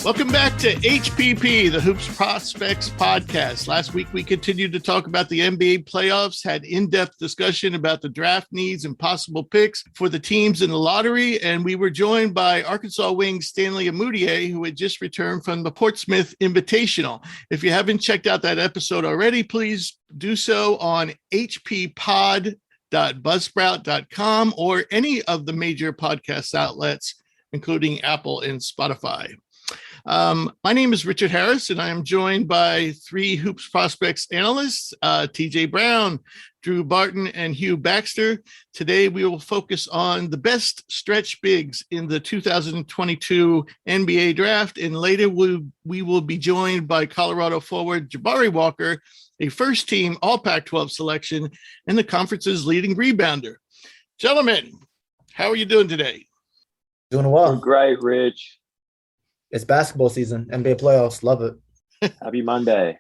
Welcome back to HPP, the Hoops Prospects Podcast. Last week, we continued to talk about the NBA playoffs, had in-depth discussion about the draft needs and possible picks for the teams in the lottery, and we were joined by Arkansas Wings Stanley Amudier, who had just returned from the Portsmouth Invitational. If you haven't checked out that episode already, please do so on hppod.buzzsprout.com or any of the major podcast outlets, including Apple and Spotify. My name is Richard Harris, and I am joined by three Hoops Prospects analysts, TJ Brown, Drew Barton, and Hugh Baxter. Today, we will focus on the best stretch bigs in the 2022 NBA draft, and later we will be joined by Colorado forward Jabari Walker, a first-team All-Pac-12 selection and the conference's leading rebounder. Gentlemen, how are you doing today? Doing well. We're great, Rich. It's basketball season, NBA playoffs. Love it. Happy Monday.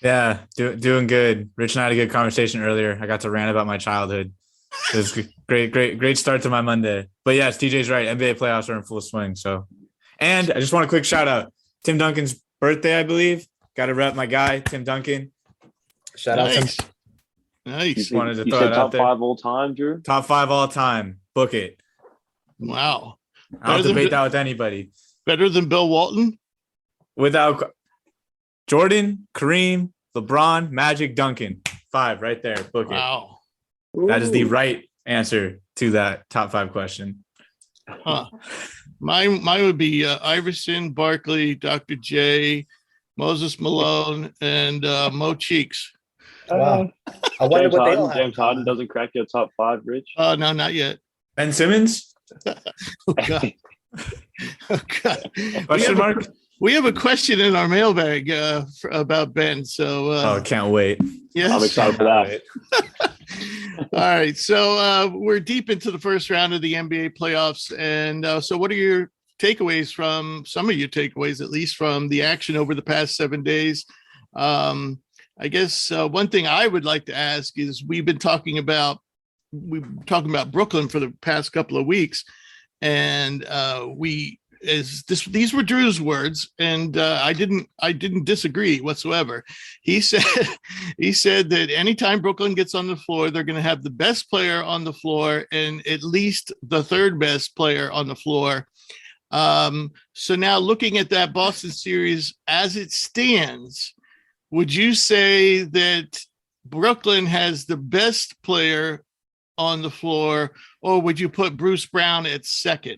Yeah, doing good. Rich and I had a good conversation earlier. I got to rant about my childhood. It was great start to my Monday. But yes, TJ's right. NBA playoffs are in full swing. So, and I just want a quick shout out. Tim Duncan's birthday, I believe. Got to rep my guy, Tim Duncan. Shout out to him. Nice. Just wanted to you throw said it top out there. 5 all time, Drew? Top 5 all time. Book it. Wow. I'll debate that with anybody. Better than Bill Walton? Without Jordan, Kareem, LeBron, Magic, Duncan. 5 right there. Book it. Wow. That is the right answer to that top 5 question. Huh. Mine would be Iverson, Barkley, Dr. J, Moses Malone, and Mo Cheeks. Wow. I wonder what they all have. James Harden doesn't crack your top 5, Rich? No, not yet. Ben Simmons? Oh, God. Oh, God. Question mark? We have a question in our mailbag about Ben. So, Can't wait. yes. I'm excited for that. All right. So we're deep into the first round of the NBA playoffs. And so what are your takeaways from some of your takeaways, at least from the action over the past 7 days? I guess one thing I would like to ask is we've been talking about Brooklyn for the past couple of weeks. And these were Drew's words, and I didn't disagree whatsoever. He said that anytime Brooklyn gets on the floor, they're going to have the best player on the floor and at least the third best player on the floor. So now looking at that Boston series as it stands, would you say that Brooklyn has the best player on the floor, or would you put Bruce Brown at second?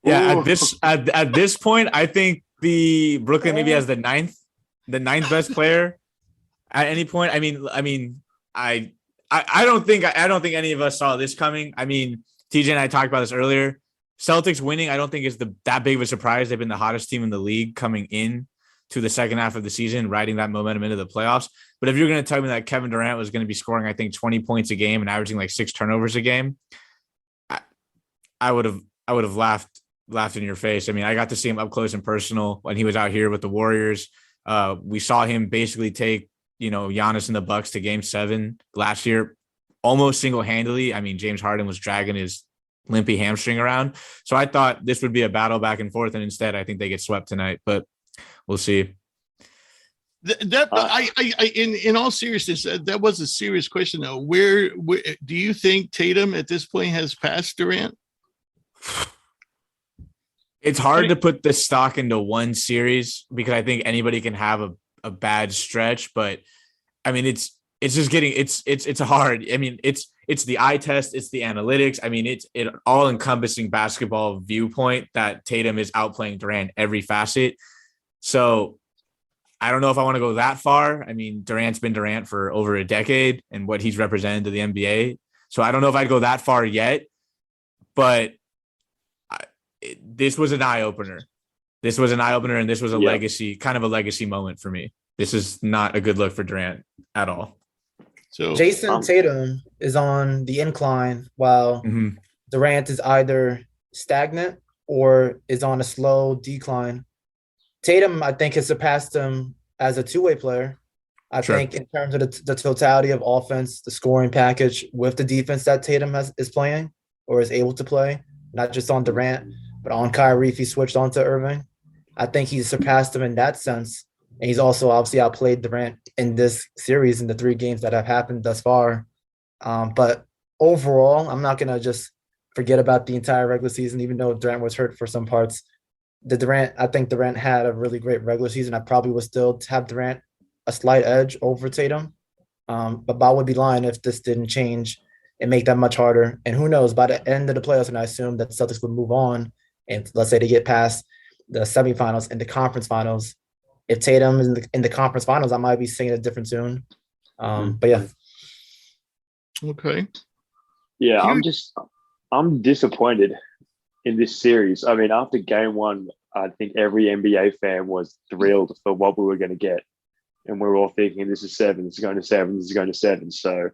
Yeah, at this point, I think the Brooklyn maybe has the ninth best player at any point. I don't think any of us saw this coming. I mean, TJ and I talked about this earlier. Celtics winning, I don't think is that big of a surprise. They've been the hottest team in the league coming in to the second half of the season, riding that momentum into the playoffs. But if you're going to tell me that Kevin Durant was going to be scoring, I think 20 points a game and averaging like 6 turnovers a game, I would have laughed in your face. I mean, I got to see him up close and personal when he was out here with the Warriors. We saw him basically take, Giannis and the Bucks to Game 7 last year, almost single-handedly. I mean, James Harden was dragging his limpy hamstring around. So I thought this would be a battle back and forth, and instead I think they get swept tonight. But we'll see. In all seriousness, that was a serious question, though. Where do you think Tatum at this point has passed Durant? It's hard to put the stock into one series because I think anybody can have a bad stretch, but I mean, it's just getting, it's hard. I mean, it's the eye test. It's the analytics. I mean, it's an all encompassing basketball viewpoint that Tatum is outplaying Durant every facet. So I don't know if I want to go that far. I mean, Durant's been Durant for over a decade and what he's represented to the NBA. So I don't know if I'd go that far yet, but this was an eye opener. And this was a legacy moment for me. This is not a good look for Durant at all. So Jason Tatum is on the incline while Durant is either stagnant or is on a slow decline. Tatum, I think, has surpassed him as a two-way player. I think in terms of the totality of offense, the scoring package with the defense that Tatum is playing or is able to play, not just on Durant, but on Kyrie if he switched on to Irving. I think he's surpassed him in that sense. And he's also obviously outplayed Durant in this series in the 3 games that have happened thus far. But overall, I'm not going to just forget about the entire regular season, even though Durant was hurt for some parts. I think Durant had a really great regular season. I probably would still have Durant a slight edge over Tatum. But I would be lying if this didn't change and make that much harder. And who knows, by the end of the playoffs, and I assume that Celtics would move on, and let's say they get past the semifinals and the conference finals. If Tatum is in the conference finals, I might be singing a different tune. But yeah. Okay. Yeah, I'm disappointed in this series. I mean, after game 1, I think every NBA fan was thrilled for what we were going to get. And we were all thinking, this is 7, this is going to 7, this is going to 7. So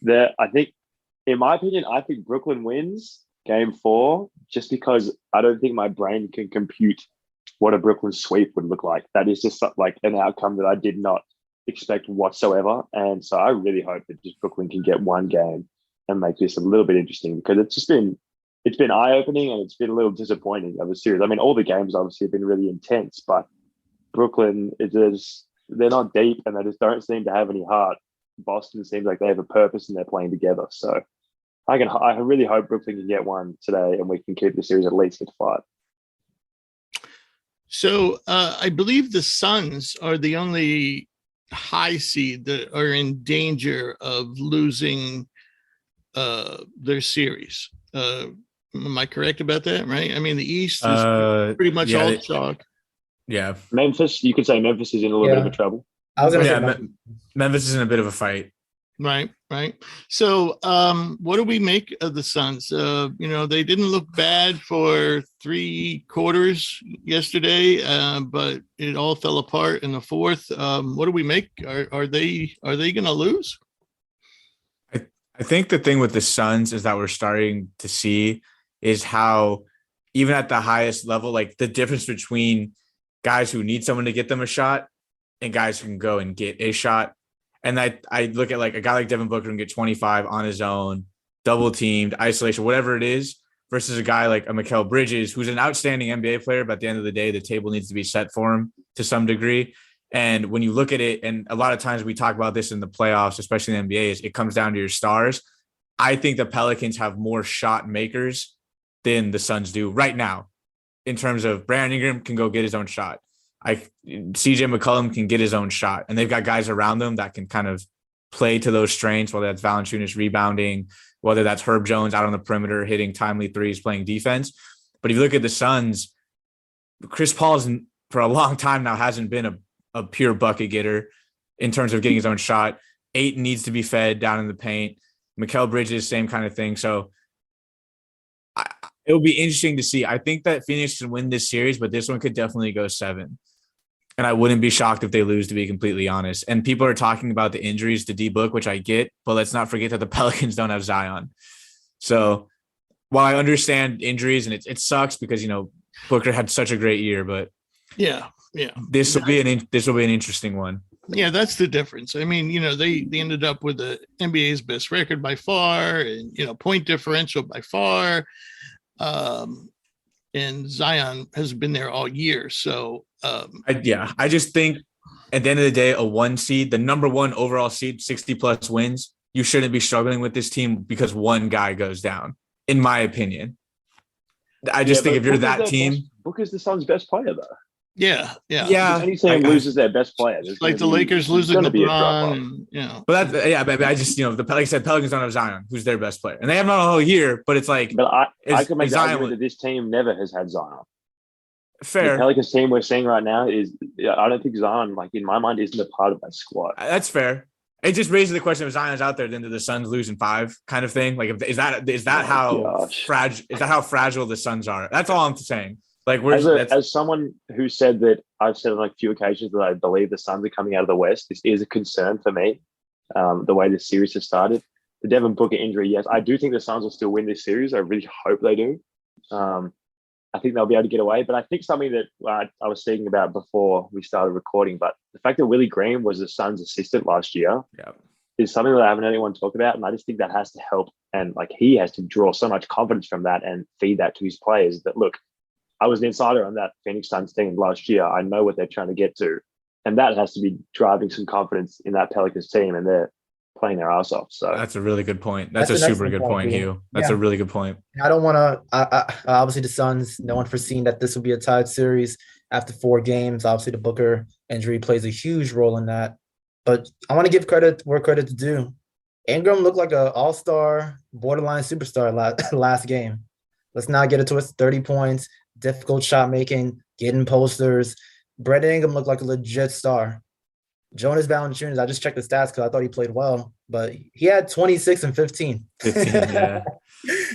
I think, in my opinion, I think Brooklyn wins game 4 just because I don't think my brain can compute what a Brooklyn sweep would look like. That is just like an outcome that I did not expect whatsoever. And so I really hope that just Brooklyn can get one game and make this a little bit interesting, because it's been eye-opening and it's been a little disappointing of a series. I mean, all the games obviously have been really intense, but Brooklyn, they're not deep and they just don't seem to have any heart. Boston seems like they have a purpose and they're playing together. So I really hope Brooklyn can get one today and we can keep the series at least at 5. So I believe the Suns are the only high seed that are in danger of losing their series. Am I correct about that? Right? I mean, the East is pretty much all chalk. Yeah. Memphis, you could say Memphis is in a little bit of a trouble. I was going to say Memphis is in a bit of a fight. Right. So what do we make of the Suns? They didn't look bad for 3 quarters yesterday, but it all fell apart in the 4th. What do we make? Are they going to lose? I think the thing with the Suns is that we're starting to see is how even at the highest level, like the difference between guys who need someone to get them a shot and guys who can go and get a shot. And I look at like a guy like Devin Booker and get 25 on his own, double teamed, isolation, whatever it is, versus a guy like a Mikal Bridges, who's an outstanding NBA player, but at the end of the day, the table needs to be set for him to some degree. And when you look at it, and a lot of times we talk about this in the playoffs, especially in the NBA, is it comes down to your stars. I think the Pelicans have more shot makers than the Suns do right now, in terms of Brandon Ingram can go get his own shot. CJ McCollum can get his own shot, and they've got guys around them that can kind of play to those strengths, whether that's Valanciunas rebounding, whether that's Herb Jones out on the perimeter, hitting timely threes, playing defense. But if you look at the Suns, Chris Paul for a long time now hasn't been a pure bucket getter in terms of getting his own shot. Ayton needs to be fed down in the paint. Mikal Bridges, same kind of thing. So it'll be interesting to see. I think that Phoenix can win this series, but this one could definitely go 7. And I wouldn't be shocked if they lose, to be completely honest. And people are talking about the injuries to D-Book, which I get, but let's not forget that the Pelicans don't have Zion. So while I understand injuries, and it sucks because, Booker had such a great year, but yeah, this will be an interesting one. Yeah, that's the difference. I mean, they ended up with the NBA's best record by far, and point differential by far. And Zion has been there all year. So I just think at the end of the day, a 1 seed, the number 1 overall seed, 60 plus wins, you shouldn't be struggling with this team because one guy goes down, in my opinion. I just think if you're that team, Booker's the Suns' best player, though. Yeah. Any team loses their best player, like the Lakers losing LeBron. But but I just like I said, Pelicans don't have Zion, who's their best player, and they have not a whole year. But it's like, but I could make the argument that this team never has had Zion. Fair. The Pelicans team we're seeing right now I don't think Zion, like in my mind, isn't a part of that squad. That's fair. It just raises the question: if Zion's out there, then do the Suns lose in 5, kind of thing? Like, is that how fragile the Suns are? That's all I'm saying. Like, as someone who said that, I've said on a few occasions that I believe the Suns are coming out of the West. This is a concern for me. The way this series has started, the Devin Booker injury, yes, I do think the Suns will still win this series. I really hope they do. I think they'll be able to get away. But I think something that I was speaking about before we started recording, but the fact that Willie Green was the Suns' assistant last year is something that I haven't heard anyone talk about. And I just think that has to help. And like he has to draw so much confidence from that and feed that to his players that, look, I was an insider on that Phoenix Suns team last year. I know what they're trying to get to, and that has to be driving some confidence in that Pelicans team, and they're playing their ass off. So that's a really good point. That's a super good point, Hugh. That's a really good point. I don't want to. Obviously, the Suns, no one foreseen that this would be a tied series after 4 games. Obviously, the Booker injury plays a huge role in that. But I want to give credit where credit's due. Ingram looked like an all-star, borderline superstar last game. Let's not get it twisted. 30 points, difficult shot making, getting posters. Brandon Ingram looked like a legit star. Jonas Valanciunas, I just checked the stats because I thought he played well, but he had 26 and 15. 15, yeah.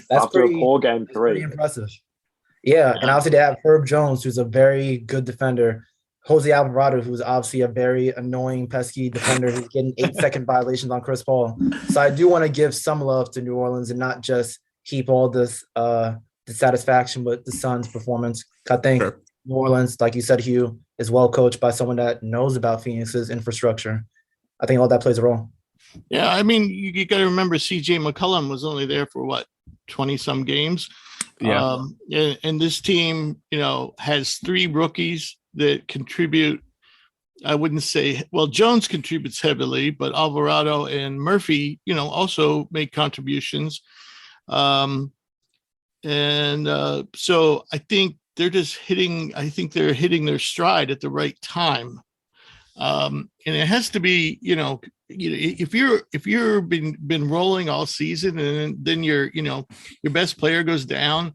That's after a poor game 3. Pretty impressive. Yeah, and obviously they have Herb Jones, who's a very good defender. Jose Alvarado, who's obviously a very annoying, pesky defender who's getting 8-second violations on Chris Paul. So I do want to give some love to New Orleans and not just heap all this dissatisfaction with the Suns' performance. I think New Orleans, like you said, Hugh, is well coached by someone that knows about Phoenix's infrastructure. I think all that plays a role. Yeah, I mean, you got to remember CJ McCollum was only there for 20-some games. Yeah. And this team, has 3 rookies that contribute. I wouldn't say, Jones contributes heavily, but Alvarado and Murphy, also make contributions. So I think they're hitting their stride at the right time. And it has to be, if you're been rolling all season and then your best player goes down,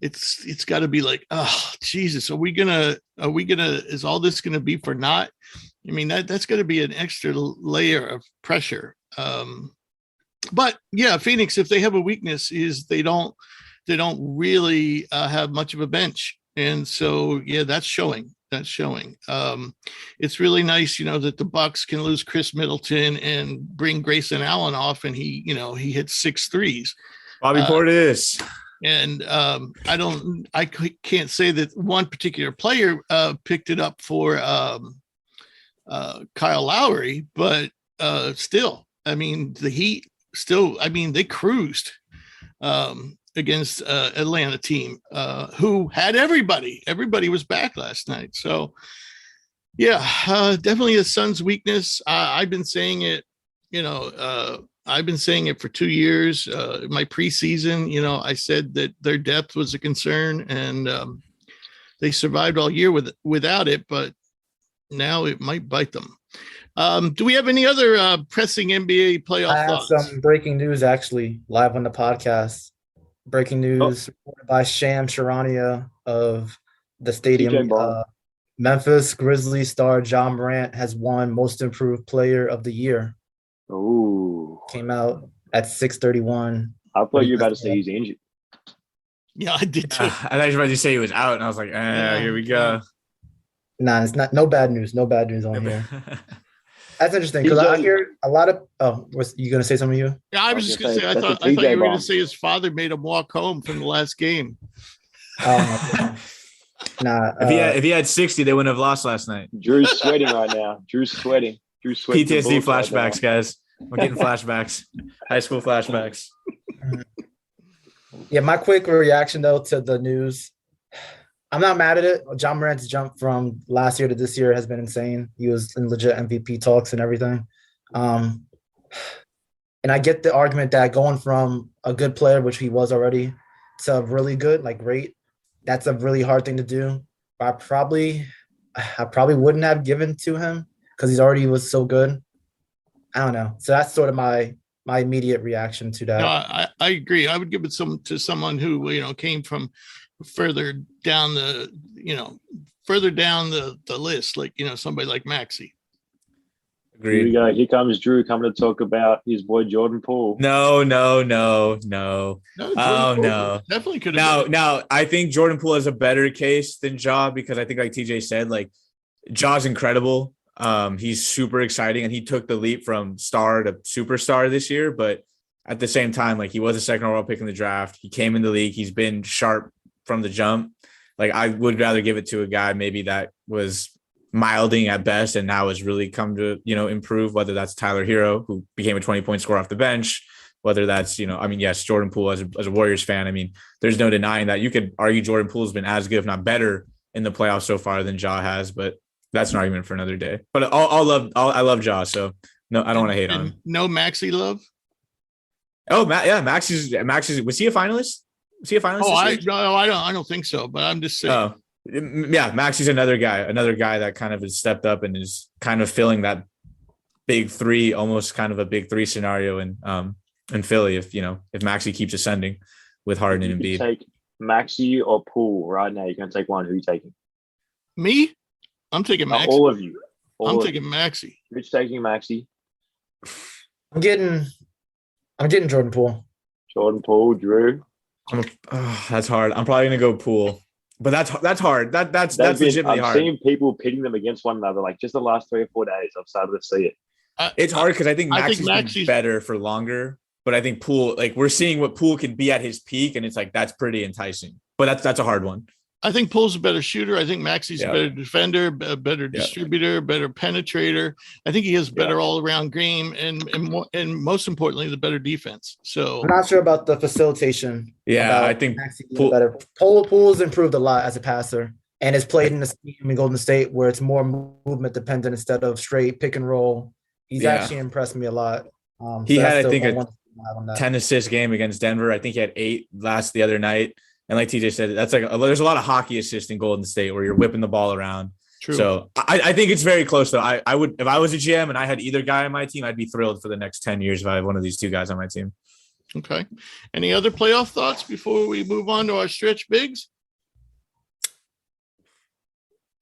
it's got to be like, oh Jesus, is all this gonna be for naught? I mean, that's going to be an extra layer of pressure. But yeah, Phoenix, if they have a weakness, is they don't really have much of a bench, and so yeah, that's showing. It's really nice, that the Bucks can lose Chris Middleton and bring Grayson Allen off, and he hit 6 threes. Bobby Portis. And I can't say that one particular player picked it up for Kyle Lowry, but still, I mean, the Heat they cruised against Atlanta team who had everybody. Everybody was back last night. So, yeah, definitely the Suns' weakness. I've been saying it, I've been saying it for 2 years. My preseason, I said that their depth was a concern, and they survived all year without it, but now it might bite them. Do we have any other pressing NBA playoff thoughts? I have some breaking news, actually, live on the podcast. Breaking news reported by Sham Charania of the stadium. Memphis Grizzlies star Ja Morant has won Most Improved Player of the Year. Ooh. Came out at 6:31. I thought you were about to say he's injured. Yeah, I did too. I thought you were about to say he was out, and I was like, here we go. Nah, it's not. No bad news. No bad news on here. That's interesting because I hear a lot of. Oh, was you going to say something, you? Yeah, I was just going to say. I thought you were going to say his father made him walk home from the last game. Oh, nah. If he had 60, they wouldn't have lost last night. Drew's sweating right now. Drew's sweating. PTSD flashbacks, guys. We're getting flashbacks. High school flashbacks. Yeah, my quick reaction though to the news. I'm not mad at it. Ja Morant's jump from last year to this year has been insane. He was in legit MVP talks and everything. And I get the argument that going from a good player, which he was already, to really good, like great, that's a really hard thing to do. I probably wouldn't have given to him because he's already was so good. I don't know. So that's sort of my immediate reaction to that. No, I agree. I would give it to someone who, came from further down the list, like, somebody like Maxey. Agreed. Here we go. Here comes Drew coming to talk about his boy Jordan Poole. No. No, definitely could have. No, I think Jordan Poole has a better case than Ja because I think, like TJ said, like Ja's incredible. He's super exciting, and he took the leap from star to superstar this year. But at the same time, like he was a second overall pick in the draft. He came in the league. He's been sharp from the jump. Like I would rather give it to a guy maybe that was milding at best and now has really come to, improve, whether that's Tyler Hero, who became a 20-point scorer off the bench, whether that's, yes, Jordan Poole as a Warriors fan. I mean, there's no denying that. You could argue Jordan Poole's been as good, if not better, in the playoffs so far than Ja has, but that's an argument for another day. But I love Ja, so no, I don't want to hate on him. No Maxey love? Oh, Maxey's was he a finalist? Was he a finalist? Oh, I don't think so, but I'm just saying. Oh, yeah, Maxey's another guy that kind of has stepped up and is kind of filling that big three, almost kind of a big three scenario in Philly. If Maxey keeps ascending with Harden and Embiid. Take Maxey or Poole right now. You can take one. Who are you taking? Me? I'm taking Maxey. All of you. I'm taking Maxey. Rich taking Maxey. I'm getting Jordan Poole. Jordan Poole, Drew. That's hard. I'm probably gonna go Poole, but that's hard. That's legitimately hard. I'm seeing people pitting them against one another. Like just the last 3 or 4 days, I've started to see it. It's hard because I think Maxey's been better for longer, but I think Poole, like we're seeing what Poole can be at his peak, and it's like that's pretty enticing. But that's a hard one. I think Poole's a better shooter. I think Maxey's a better defender, a better distributor, better penetrator. I think he has better all-around game and most importantly, the better defense. So I'm not sure about the facilitation. Yeah, I think better. Poole's improved a lot as a passer and has played in the scheme in Golden State where it's more movement dependent instead of straight pick and roll. He's actually impressed me a lot. He had, I think, a 10 assist game against Denver. I think he had 8 the other night. And like TJ said, that's there's a lot of hockey assists in Golden State where you're whipping the ball around. True. So I think it's very close though. I would, if I was a GM and I had either guy on my team, I'd be thrilled for the next 10 years if I have one of these two guys on my team. Okay. Any other playoff thoughts before we move on to our stretch bigs?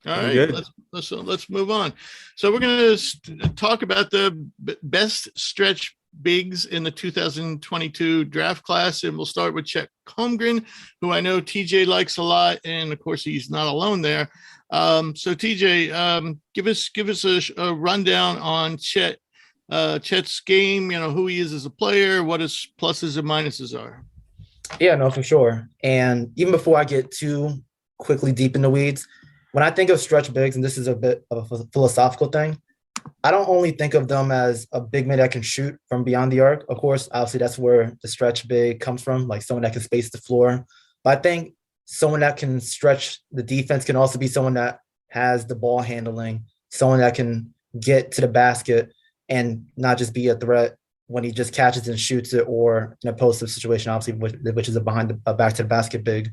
All right, let's move on. So we're going to talk about the best stretch bigs in the 2022 draft class, and we'll start with Chet Holmgren, who I know TJ likes a lot, and of course he's not alone there. So TJ, give us a rundown on Chet's game. Who he is as a player, what his pluses and minuses are. Yeah, no, for sure. And even before I get too quickly deep in the weeds, when I think of stretch bigs, and this is a bit of a philosophical thing, I don't only think of them as a big man that can shoot from beyond the arc. Of course, obviously that's where the stretch big comes from, like someone that can space the floor. But I think someone that can stretch the defense can also be someone that has the ball handling, someone that can get to the basket and not just be a threat when he just catches and shoots it, or in a post-up situation, obviously, which is a back to the basket big.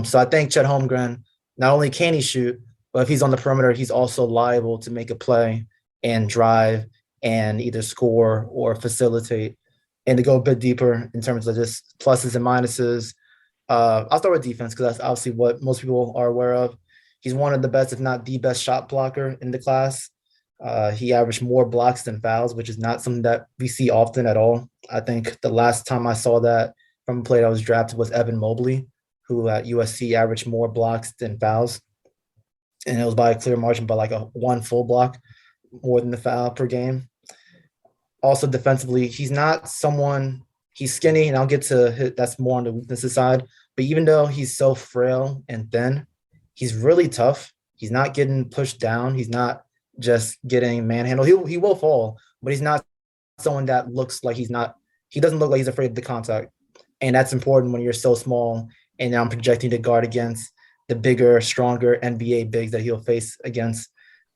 So I think Chet Holmgren, not only can he shoot, but if he's on the perimeter, he's also liable to make a play and drive and either score or facilitate. And to go a bit deeper in terms of just pluses and minuses, I'll start with defense because that's obviously what most people are aware of. He's one of the best, if not the best shot blocker in the class. He averaged more blocks than fouls, which is not something that we see often at all. I think the last time I saw that from a player that was drafted was Evan Mobley, who at USC averaged more blocks than fouls. And it was by a clear margin, by like a 1 full block more than the foul per game. Also defensively, he's not someone, he's skinny, and I'll get to that's more on the weaknesses side. But even though he's so frail and thin, he's really tough. He's not getting pushed down. He's not just getting manhandled. He will fall, but he's not someone that looks like he doesn't look like he's afraid of the contact. And that's important when you're so small and I'm projecting to guard against the bigger, stronger NBA bigs that he'll face against.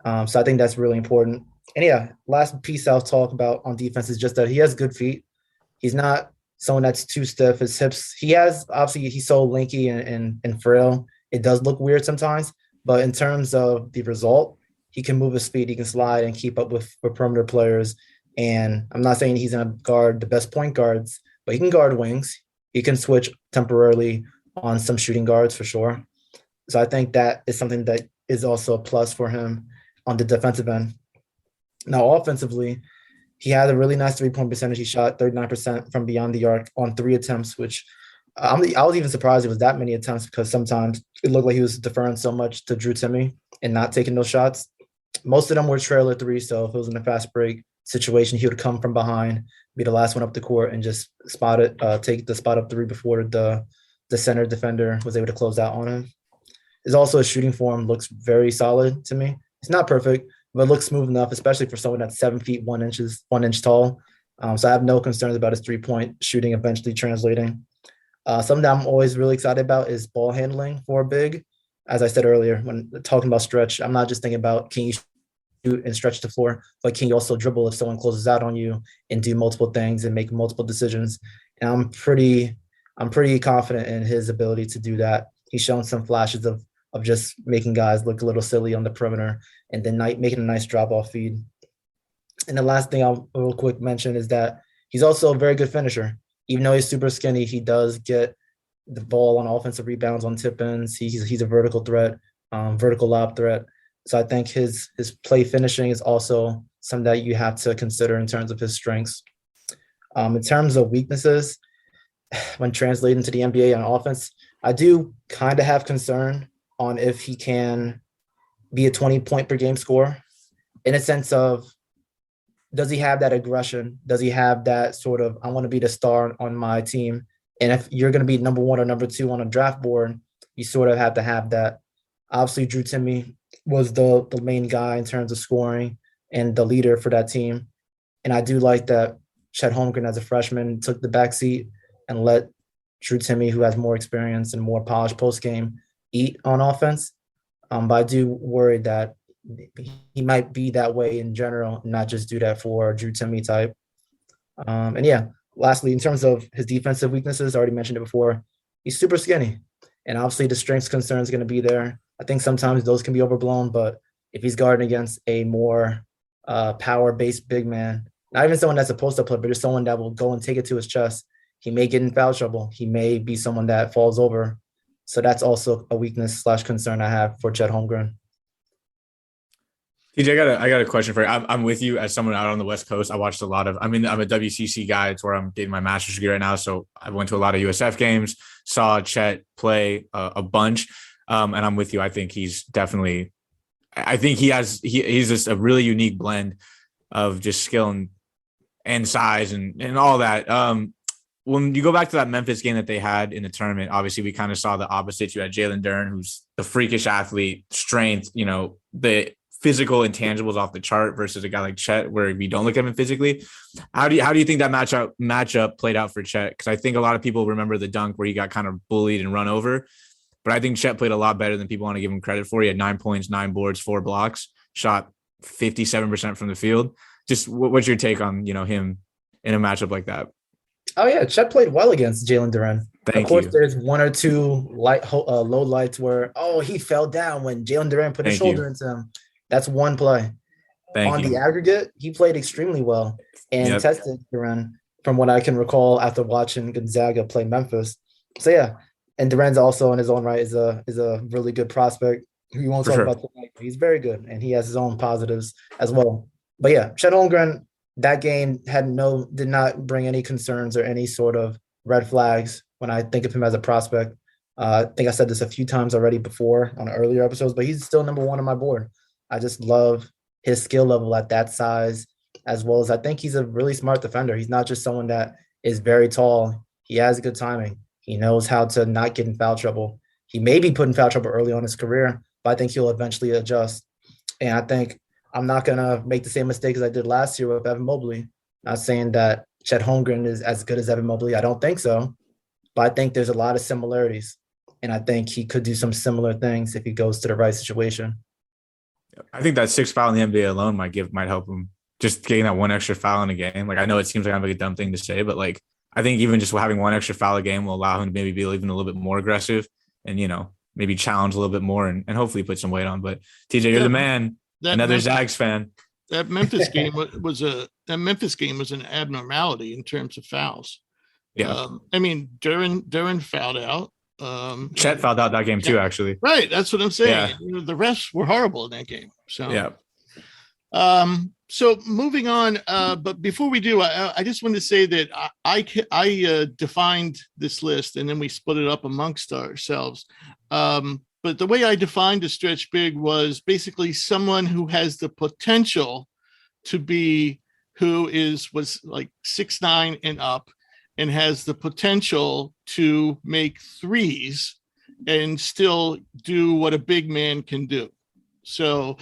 So I think that's really important. And yeah, last piece I'll talk about on defense is just that he has good feet. He's not someone that's too stiff. His hips, obviously he's so lanky and frail. It does look weird sometimes, but in terms of the result, he can move his feet, he can slide and keep up with perimeter players. And I'm not saying he's going to guard the best point guards, but he can guard wings. He can switch temporarily on some shooting guards for sure. So I think that is something that is also a plus for him on the defensive end. Now, offensively, he had a really nice three-point percentage. He shot 39% from beyond the arc on 3 attempts, which I was even surprised it was that many attempts because sometimes it looked like he was deferring so much to Drew Timme and not taking those shots. Most of them were trailer 3, so if it was in a fast break situation, he would come from behind, be the last one up the court, and just take the spot up 3 before the center defender was able to close out on him. His also his shooting form looks very solid to me. It's not perfect, but it looks smooth enough, especially for someone that's 7 feet 1 inch tall. So I have no concerns about his 3-point shooting eventually translating. Something that I'm always really excited about is ball handling for a big. As I said earlier, when talking about stretch, I'm not just thinking about can you shoot and stretch the floor, but can you also dribble if someone closes out on you and do multiple things and make multiple decisions. And I'm pretty confident in his ability to do that. He's shown some flashes of just making guys look a little silly on the perimeter and then making a nice drop-off feed. And the last thing I'll real quick mention is that he's also a very good finisher. Even though he's super skinny, he does get the ball on offensive rebounds on tip-ins. He's a vertical threat, vertical lob threat. So I think his play finishing is also something that you have to consider in terms of his strengths. In terms of weaknesses, when translating to the NBA on offense, I do kind of have concern on if he can be a 20-point per game scorer, in a sense of, does he have that aggression? Does he have that sort of, I want to be the star on my team? And if you're going to be number 1 or number 2 on a draft board, you sort of have to have that. Obviously, Drew Timme was the main guy in terms of scoring and the leader for that team. And I do like that Chet Holmgren as a freshman took the backseat and let Drew Timme, who has more experience and more polished post-game, eat on offense. But I do worry that he might be that way in general, not just do that for Drew Timme type. And yeah, lastly, in terms of his defensive weaknesses, I already mentioned it before, he's super skinny. And obviously the strengths concern is going to be there. I think sometimes those can be overblown, but if he's guarding against a more power-based big man, not even someone that's a post-up player, but just someone that will go and take it to his chest, he may get in foul trouble. He may be someone that falls over. So that's also a weakness / concern I have for Chet Holmgren. TJ, I got a question for you. I'm with you as someone out on the West Coast. I watched a lot of, I'm a WCC guy. It's where I'm getting my master's degree right now. So I went to a lot of USF games, saw Chet play a bunch. And I'm with you. I think he's definitely, he's just a really unique blend of just skill and size and all that. When you go back to that Memphis game that they had in the tournament, obviously we kind of saw the opposite. You had Jalen Duren, who's the freakish athlete, strength, the physical intangibles off the chart versus a guy like Chet, where we don't look at him physically. How do you think that matchup played out for Chet? Because I think a lot of people remember the dunk where he got kind of bullied and run over, but I think Chet played a lot better than people want to give him credit for. He had 9 points, 9 boards, 4 blocks, shot 57% from the field. Just what's your take on him in a matchup like that? Oh yeah, Chet played well against Jalen Duren. Of course, there's 1 or 2 low lights where he fell down when Jalen Duren put his shoulder into him. That's one play. The aggregate, he played extremely well and tested Duren from what I can recall after watching Gonzaga play Memphis. So yeah, and Duren's also in his own right is a really good prospect. We won't talk about tonight. He's very good and he has his own positives as well. But yeah, Chet Holmgren, that game did not bring any concerns or any sort of red flags when I think of him as a prospect. I think I said this a few times already before on earlier episodes, but he's still number 1 on my board. I just love his skill level at that size, as well as I think he's a really smart defender. He's not just someone that is very tall. He has good timing. He knows how to not get in foul trouble. He may be put in foul trouble early on in his career, but I think he'll eventually adjust. And I think I'm not going to make the same mistake as I did last year with Evan Mobley. Not saying that Chet Holmgren is as good as Evan Mobley. I don't think so. But I think there's a lot of similarities. And I think he could do some similar things if he goes to the right situation. I think that 6th foul in the NBA alone might help him, just getting that 1 extra foul in a game. Like, I know it seems like I'm like a dumb thing to say, but like, I think even just having 1 extra foul a game will allow him to maybe be even a little bit more aggressive and, maybe challenge a little bit more and hopefully put some weight on. But TJ, you're the man. Another Zags fan. That Memphis game was an abnormality in terms of fouls. Yeah. Duren fouled out. Chet fouled out that game too, actually. Right. That's what I'm saying. Yeah. The refs were horrible in that game. So, yeah. So moving on, but before we do, I just want to say that I defined this list and then we split it up amongst ourselves. But the way I defined a stretch big was basically someone who has the potential to be, was like 6'9" and up, and has the potential to make threes and still do what a big man can do. So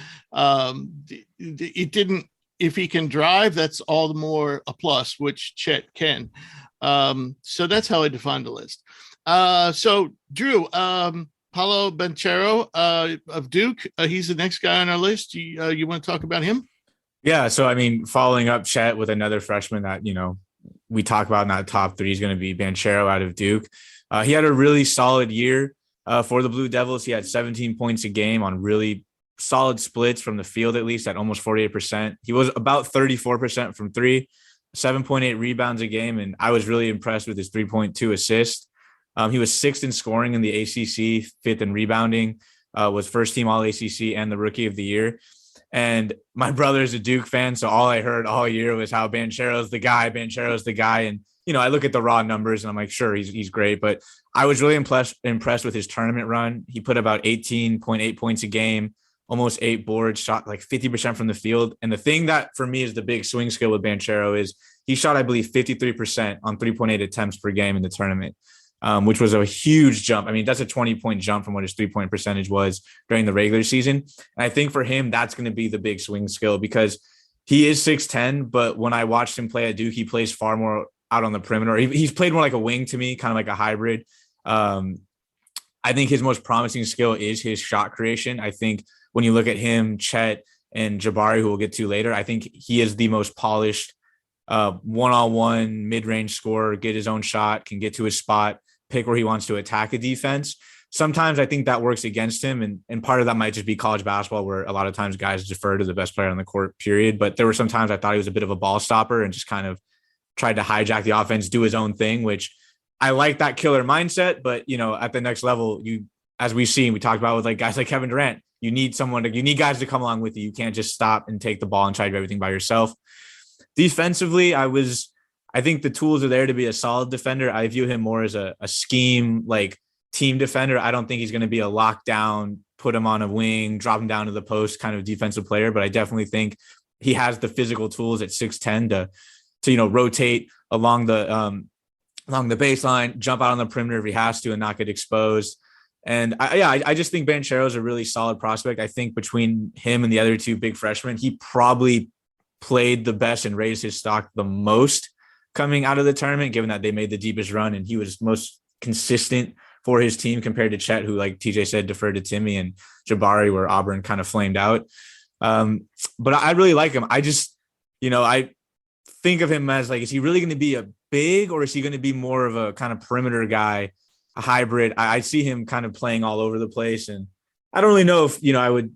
it didn't if he can drive, that's all the more a plus, which Chet can. So that's how I define the list. So Drew, Paolo Banchero of Duke, he's the next guy on our list. You want to talk about him? Yeah. So, I mean, following up Chet with another freshman that, you know, we talk about in that top three is going to be Banchero out of Duke. He had a really solid year for the Blue Devils. He had 17 points a game on really solid splits from the field, at least at almost 48%. He was about 34% from three, 7.8 rebounds a game. And I was really impressed with his 3.2 assists. He was sixth in scoring in the ACC, fifth in rebounding, was first team all ACC and the rookie of the year. And my brother is a Duke fan, so all I heard all year was how Banchero's the guy. And, you know, I look at the raw numbers and I'm like, sure, he's great. But I was really impressed with his tournament run. He put about 18.8 points a game, almost 8 boards, shot like 50% from the field. And the thing that for me is the big swing skill with Banchero is he shot, I believe, 53% on 3.8 attempts per game in the tournament. Which was a huge jump. I mean, that's a 20-point jump from what his 3-point percentage was during the regular season. And I think for him, that's going to be the big swing skill because he is 6'10", but when I watched him play at Duke, he plays far more out on the perimeter. He's played more like a wing to me, kind of like a hybrid. I think his most promising skill is his shot creation. I think when you look at him, Chet, and Jabari, who we'll get to later, I think he is the most polished one-on-one mid-range scorer, get his own shot, can get to his spot, pick where he wants to attack a defense. Sometimes I think that works against him. And part of that might just be college basketball where a lot of times guys defer to the best player on the court, period. But there were some times I thought he was a bit of a ball stopper and just kind of tried to hijack the offense, do his own thing, which I like that killer mindset. But, you know, at the next level, as we've seen, we talked about with like guys like Kevin Durant, you need guys to come along with you. You can't just stop and take the ball and try to do everything by yourself. Defensively, I think the tools are there to be a solid defender. I view him more as a scheme, like team defender. I don't think he's going to be a lockdown, put him on a wing, drop him down to the post kind of defensive player. But I definitely think he has the physical tools at 6'10" to you know, rotate along the baseline, jump out on the perimeter if he has to and not get exposed. And I just think Banchero is a really solid prospect. I think between him and the other two big freshmen, he probably played the best and raised his stock the most coming out of the tournament, given that they made the deepest run and he was most consistent for his team compared to Chet, who, like TJ said, deferred to Timmy, and Jabari, where Auburn kind of flamed out. But I really like him. I just, you know, I think of him as like, is he really going to be a big or is he going to be more of a kind of perimeter guy, a hybrid? I see him kind of playing all over the place. And I don't really know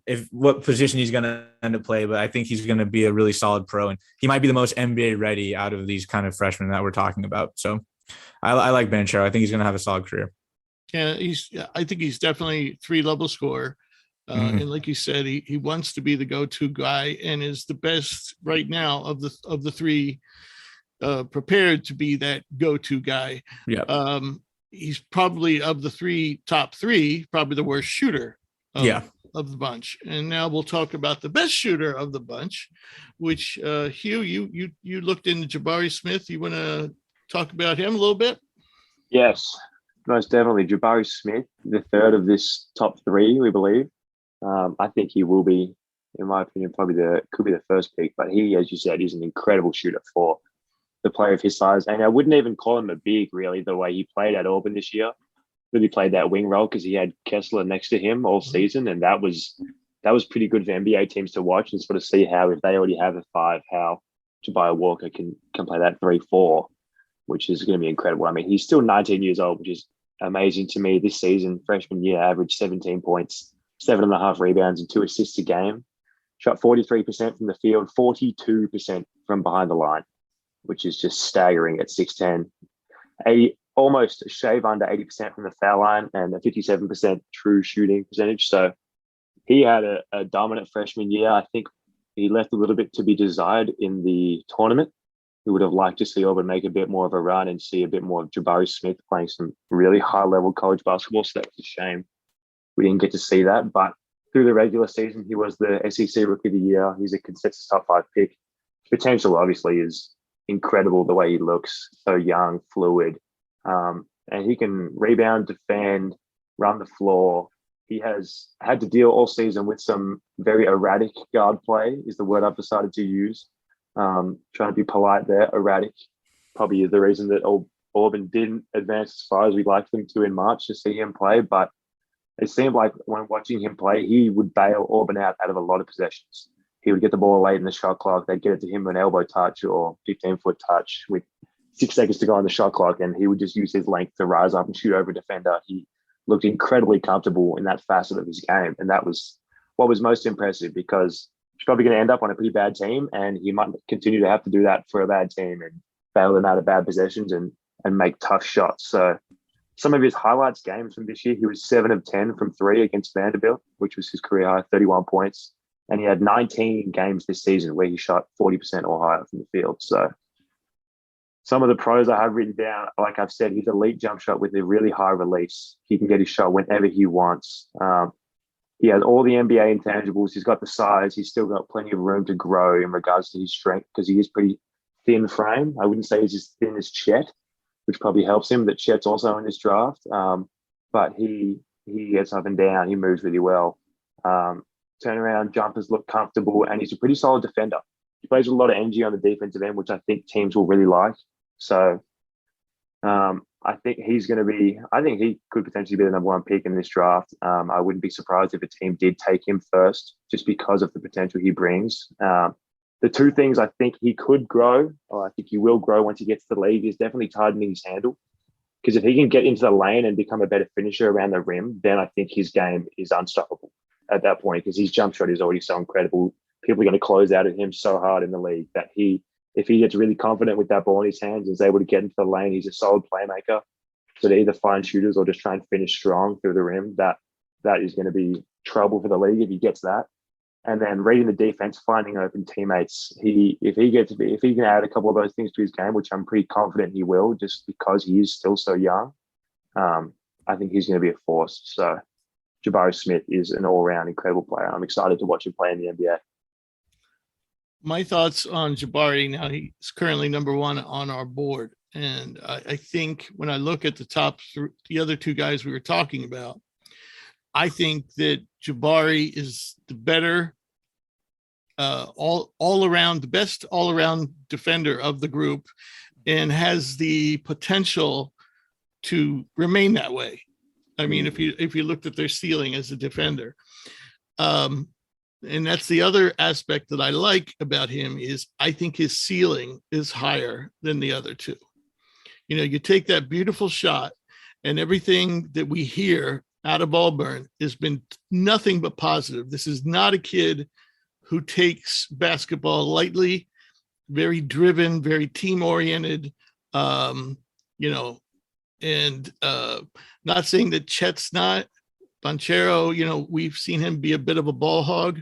if what position he's going to end up play, but I think he's going to be a really solid pro, and he might be the most NBA ready out of these kind of freshmen that we're talking about. So I like Banchero. I think he's going to have a solid career. Yeah, I think he's definitely 3-level scorer. And like you said, he wants to be the go-to guy and is the best right now of the three, prepared to be that go-to guy. Yeah. He's probably of the top three, probably the worst shooter of the bunch. And now we'll talk about the best shooter of the bunch, which Hugh, you looked into Jabari Smith. You want to talk about him a little bit? Yes, most definitely. Jabari Smith, the third of this top three, we believe. I think he will be, in my opinion, could be the first pick. But he, as you said, is an incredible shooter for the player of his size. And I wouldn't even call him a big, really, the way he played at Auburn this year. Really played that wing role because he had Kessler next to him all season, and that was pretty good for NBA teams to watch and sort of see how, if they already have a 5, how Jabari Walker can play that 3-4, which is going to be incredible. I mean, he's still 19 years old, which is amazing to me. This season, freshman year, averaged 17 points, 7.5 rebounds, and 2 assists a game. Shot 43% from the field, 42% from behind the line, which is just staggering at 6'10". Almost a shave under 80% from the foul line and a 57% true shooting percentage. So he had a dominant freshman year. I think he left a little bit to be desired in the tournament. We would have liked to see Auburn make a bit more of a run and see a bit more of Jabari Smith playing some really high-level college basketball. So that was a shame we didn't get to see that. But through the regular season, he was the SEC Rookie of the Year. He's a consensus top 5 pick. Potential, obviously, is incredible the way he looks. So young, fluid. And he can rebound, defend, run the floor. he has had to deal all season with some very erratic guard play, is the word I've decided to use. Trying to be polite there, erratic. Probably the reason that Auburn didn't advance as far as we'd like them to in March to see him play. But it seemed like when watching him play, he would bail Auburn out of a lot of possessions. He would get the ball late in the shot clock. They'd get it to him an elbow touch or 15-foot touch with 6 seconds to go on the shot clock, and he would just use his length to rise up and shoot over a defender. He looked incredibly comfortable in that facet of his game, and that was what was most impressive, because he's probably going to end up on a pretty bad team, and he might continue to have to do that for a bad team and bail them out of bad possessions and make tough shots. So some of his highlights games from this year, he was 7 of 10 from 3 against Vanderbilt, which was his career high, 31 points. And he had 19 games this season where he shot 40% or higher from the field. So some of the pros I have written down, like I've said, he's elite jump shot with a really high release. He can get his shot whenever he wants. He has all the NBA intangibles. He's got the size. He's still got plenty of room to grow in regards to his strength, because he is pretty thin frame. I wouldn't say he's as thin as Chet, which probably helps him, that Chet's also in this draft. But he gets up and down. He moves really well. Turnaround jumpers look comfortable, and he's a pretty solid defender. He plays with a lot of energy on the defensive end, which I think teams will really like. So I think he could potentially be the number 1 pick in this draft. I wouldn't be surprised if a team did take him first, just because of the potential he brings. The 2 things I think he could grow, or I think he will grow once he gets to the league, is definitely tightening his handle. Because if he can get into the lane and become a better finisher around the rim, then I think his game is unstoppable at that point, because his jump shot is already so incredible. People are going to close out at him so hard in the league that if he gets really confident with that ball in his hands and is able to get into the lane, he's a solid playmaker. So to either find shooters or just try and finish strong through the rim, that is going to be trouble for the league if he gets that. And then reading the defense, finding open teammates. If he can add a couple of those things to his game, which I'm pretty confident he will, just because he is still so young, I think he's going to be a force. So Jabari Smith is an all-around incredible player. I'm excited to watch him play in the NBA. My thoughts on Jabari now, he's currently number 1 on our board. And I think when I look at the other 2 guys we were talking about, I think that Jabari is the better the best all-around defender of the group, and has the potential to remain that way. I mean, if you looked at their ceiling as a defender, and that's the other aspect that I like about him, is I think his ceiling is higher than the other 2. You know, you take that beautiful shot, and everything that we hear out of Auburn has been nothing but positive. This is not a kid who takes basketball lightly, very driven, very team-oriented, and not saying that Chet's not. Banchero, we've seen him be a bit of a ball hog.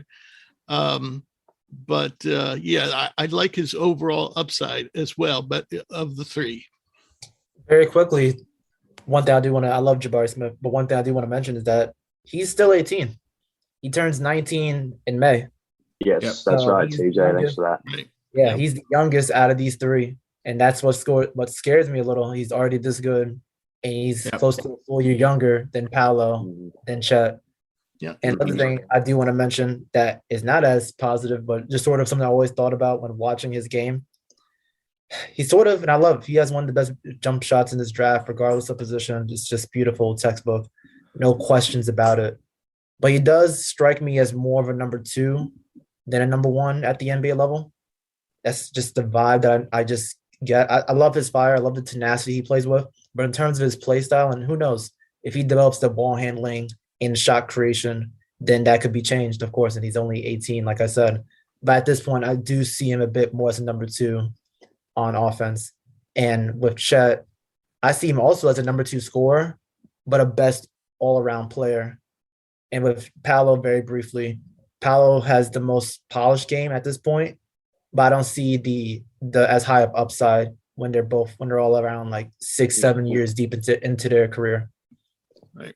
But I like his overall upside as well, but of the 3. Very quickly, one thing I love Jabari Smith, but one thing I do want to mention is that he's still 18. He turns 19 in May. Yes, Yep. that's So right, TJ. Thanks for that. Right. Yeah, he's the youngest out of these 3. And that's what scares me a little. He's already this good, and he's close to a full year younger than Paolo, than Chet. Yeah. And another thing I do want to mention that is not as positive, but just sort of something I always thought about when watching his game. He has one of the best jump shots in this draft, regardless of position. It's just beautiful, textbook, no questions about it. But he does strike me as more of a number 2 than a number 1 at the NBA level. That's just the vibe that I just get. I love his fire. I love the tenacity he plays with. But in terms of his play style, and who knows, if he develops the ball handling and shot creation, then that could be changed, of course, and he's only 18, like I said. But at this point, I do see him a bit more as a number 2 on offense. And with Chet, I see him also as a number 2 scorer, but a best all-around player. And with Paolo, very briefly, Paolo has the most polished game at this point, but I don't see the as high of upside when they're all around like 6-7 years deep into their career. Right.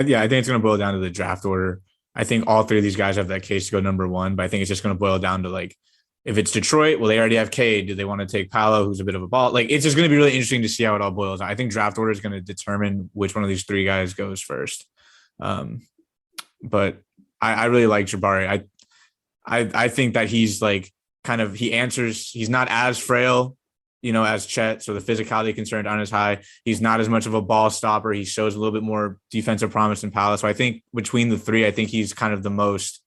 Yeah, I think it's going to boil down to the draft order. I think all 3 of these guys have that case to go number 1, but I think it's just going to boil down to, like, if it's Detroit, well, they already have Cade. Do they want to take Paolo, who's a bit of a ball? Like, it's just going to be really interesting to see how it all boils down. I think draft order is going to determine which one of these 3 guys goes first. but I really like Jabari. I think that he's like he answers. He's not as frail, as Chet. So the physicality concerns aren't as high. He's not as much of a ball stopper. He shows a little bit more defensive promise than Paolo. So I think between the three, I think he's kind of the most.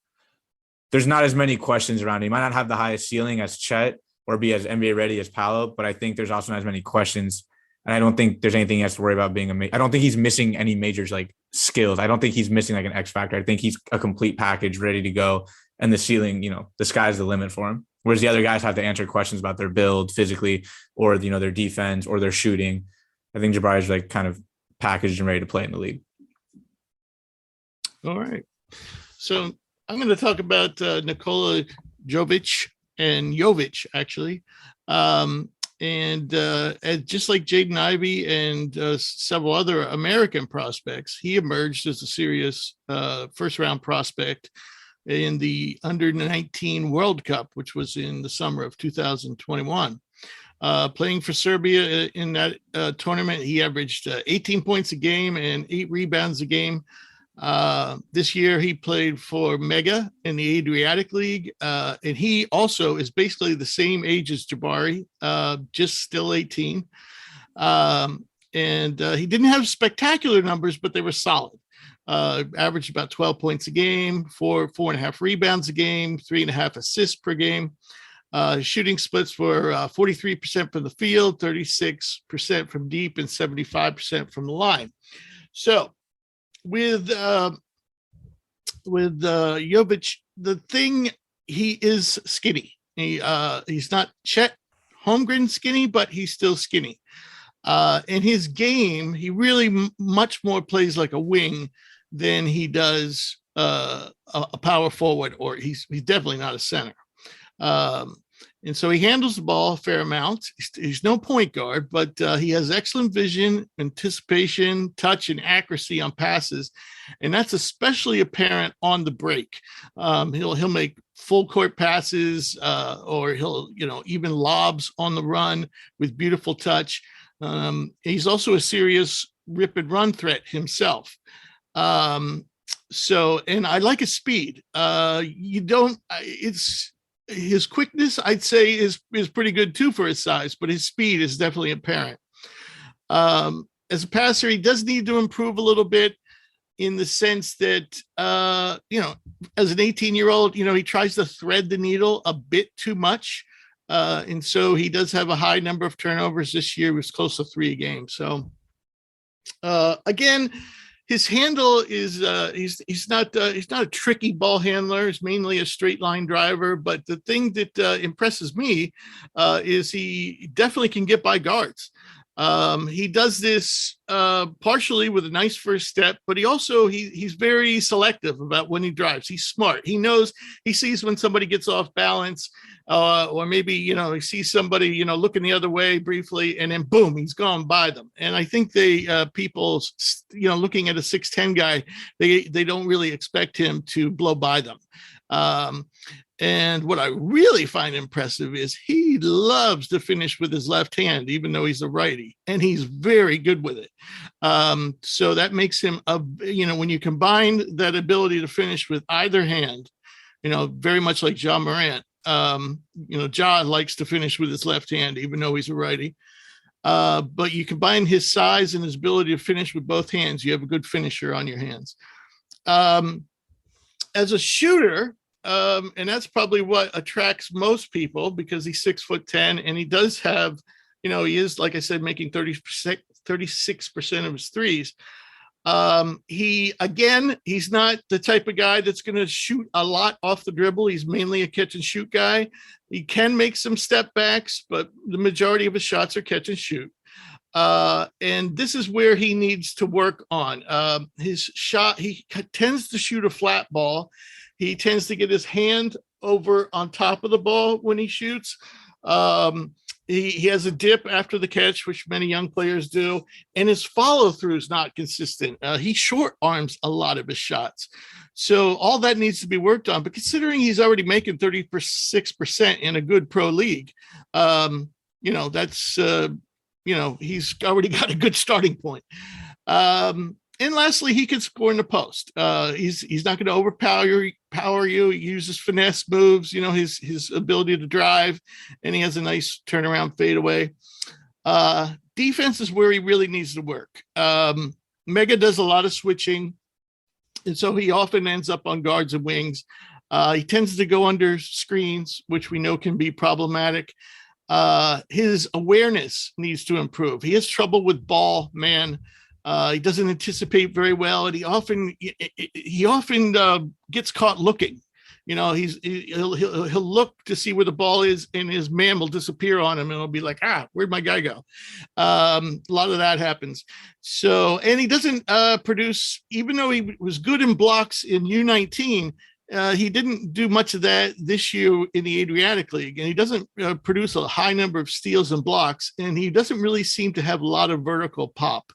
There's not as many questions around him. He might not have the highest ceiling as Chet or be as NBA ready as Paolo, but I think there's also not as many questions. And I don't think there's anything he has to worry about being I don't think he's missing any majors like skills. I don't think he's missing like an X factor. I think he's a complete package ready to go. And the ceiling, the sky's the limit for him. Whereas the other guys have to answer questions about their build physically or, their defense or their shooting. I think Jabari is like kind of packaged and ready to play in the league. All right. So I'm going to talk about Nikola Jovic and Jovic, actually. And just like Jaden Ivey and several other American prospects, he emerged as a serious first-round prospect in the Under-19 World Cup, which was in the summer of 2021. Playing for Serbia in that tournament, he averaged 18 points a game and 8 rebounds a game. This year, he played for Mega in the Adriatic League, and he also is basically the same age as Jabari, just still 18. And he didn't have spectacular numbers, but they were solid. Averaged about 12 points a game, 4.5 rebounds a game, 3.5 assists per game. Shooting splits were 43% from the field, 36% from deep, and 75% from the line. So with Jovic, the thing, he is skinny. He's not Chet Holmgren skinny, but he's still skinny. In his game, he really much more plays like a wing than he does a power forward, or he's definitely not a center. And so he handles the ball a fair amount. He's no point guard, but he has excellent vision, anticipation, touch, and accuracy on passes. And that's especially apparent on the break. He'll make full court passes, or he'll, even lobs on the run with beautiful touch. He's also a serious rip and run threat himself. So, and I like his speed. His quickness, I'd say, is pretty good too for his size, but his speed is definitely apparent. As a passer, he does need to improve a little bit in the sense that, as an 18-year-old, he tries to thread the needle a bit too much. And so he does have a high number of turnovers this year. It was close to 3 a game. So again, his handle is he's not a tricky ball handler. He's mainly a straight line driver. But the thing that impresses me is he definitely can get by guards. He does this partially with a nice first step, but he's very selective about when he drives. He's smart. He sees when somebody gets off balance, or maybe, he sees somebody, looking the other way briefly, and then boom, he's gone by them. And I think people, looking at a 6'10" guy, they don't really expect him to blow by them. And what I really find impressive is he loves to finish with his left hand, even though he's a righty, and he's very good with it. So that makes him when you combine that ability to finish with either hand, very much like Ja Morant. Ja likes to finish with his left hand, even though he's a righty. But you combine his size and his ability to finish with both hands, you have a good finisher on your hands. As a shooter, and that's probably what attracts most people, because he's 6'10", and he does have, he is, like I said, making 36% of his threes. He's not the type of guy that's going to shoot a lot off the dribble. He's mainly a catch and shoot guy. He can make some step backs, but the majority of his shots are catch and shoot. And this is where he needs to work on his shot. He tends to shoot a flat ball. He tends to get his hand over on top of the ball when he shoots. He has a dip after the catch, which many young players do, and his follow through is not consistent. He short arms a lot of his shots. So all that needs to be worked on. But considering he's already making 36% in a good pro league, that's, he's already got a good starting point. And lastly, he can score in the post. He's not going to overpower you. He uses finesse moves, his ability to drive, and he has a nice turnaround fadeaway. Defense is where he really needs to work. Mega does a lot of switching, and so he often ends up on guards and wings. He tends to go under screens, which we know can be problematic. His awareness needs to improve. He has trouble with ball man. He doesn't anticipate very well, and he often gets caught looking. He'll look to see where the ball is, and his man will disappear on him, and it'll be like, where'd my guy go? A lot of that happens. So, and he doesn't produce, even though he was good in blocks in U19. He didn't do much of that this year in the Adriatic League, and he doesn't produce a high number of steals and blocks, and he doesn't really seem to have a lot of vertical pop.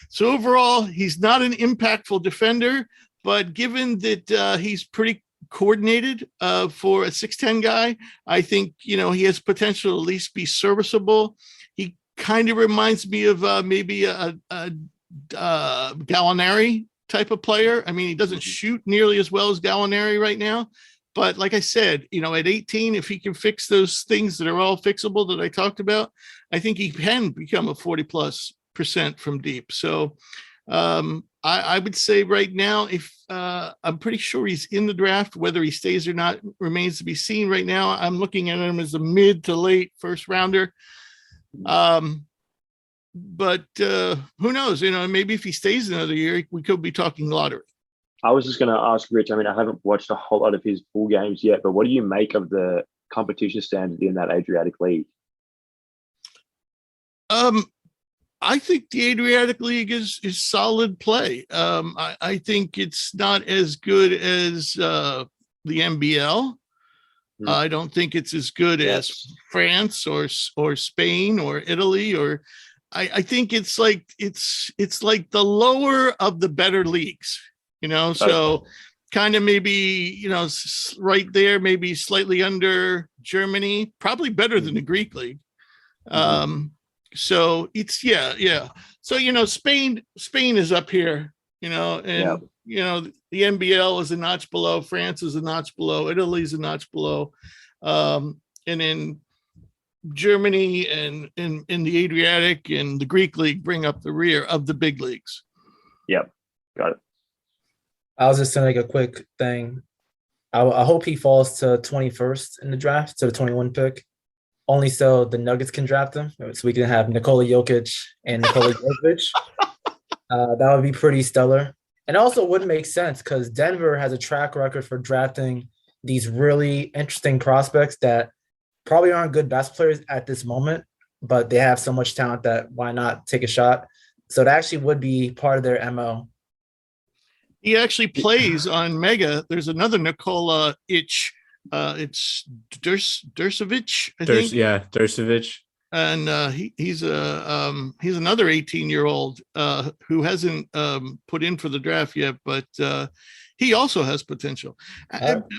So overall, he's not an impactful defender, but given that he's pretty coordinated for a 6'10" guy, I think, he has potential to at least be serviceable. He kind of reminds me of maybe a Gallinari type of player. I mean, he doesn't shoot nearly as well as Gallinari right now. But like I said, at 18, if he can fix those things that are all fixable that I talked about, I think he can become a 40+% from deep. So I would say right now, if I'm pretty sure he's in the draft, whether he stays or not remains to be seen. Right now, I'm looking at him as a mid to late first rounder. But who knows? Maybe if he stays another year, we could be talking lottery. I was just going to ask Rich. I mean, I haven't watched a whole lot of his full games yet, but what do you make of the competition standard in that Adriatic League? I think the Adriatic League is solid play. I think it's not as good as the NBL. I don't think it's as good as France or Spain or Italy, or I think it's like the lower of the better leagues, so kind of maybe, right there, maybe slightly under Germany, probably better than the Greek league. So it's, yeah. So, Spain is up here, and, the NBL is a notch below, France is a notch below, Italy is a notch below. And then Germany and in the Adriatic and the Greek league bring up the rear of the big leagues. Yep. Got it. I was just going to make a quick thing. I hope he falls to 21st in the draft, to the 21 pick. Only so the Nuggets can draft him, so we can have Nikola Jokic and Nikola Jovic. That would be pretty stellar. And also wouldn't make sense because Denver has a track record for drafting these really interesting prospects that probably aren't good basketball players at this moment, but they have so much talent that why not take a shot? So that actually would be part of their MO. He actually plays on Mega. There's another Nikola Itch. It's Dursovic, I think. Dursovic. And he's another 18-year-old who hasn't put in for the draft yet, but he also has potential.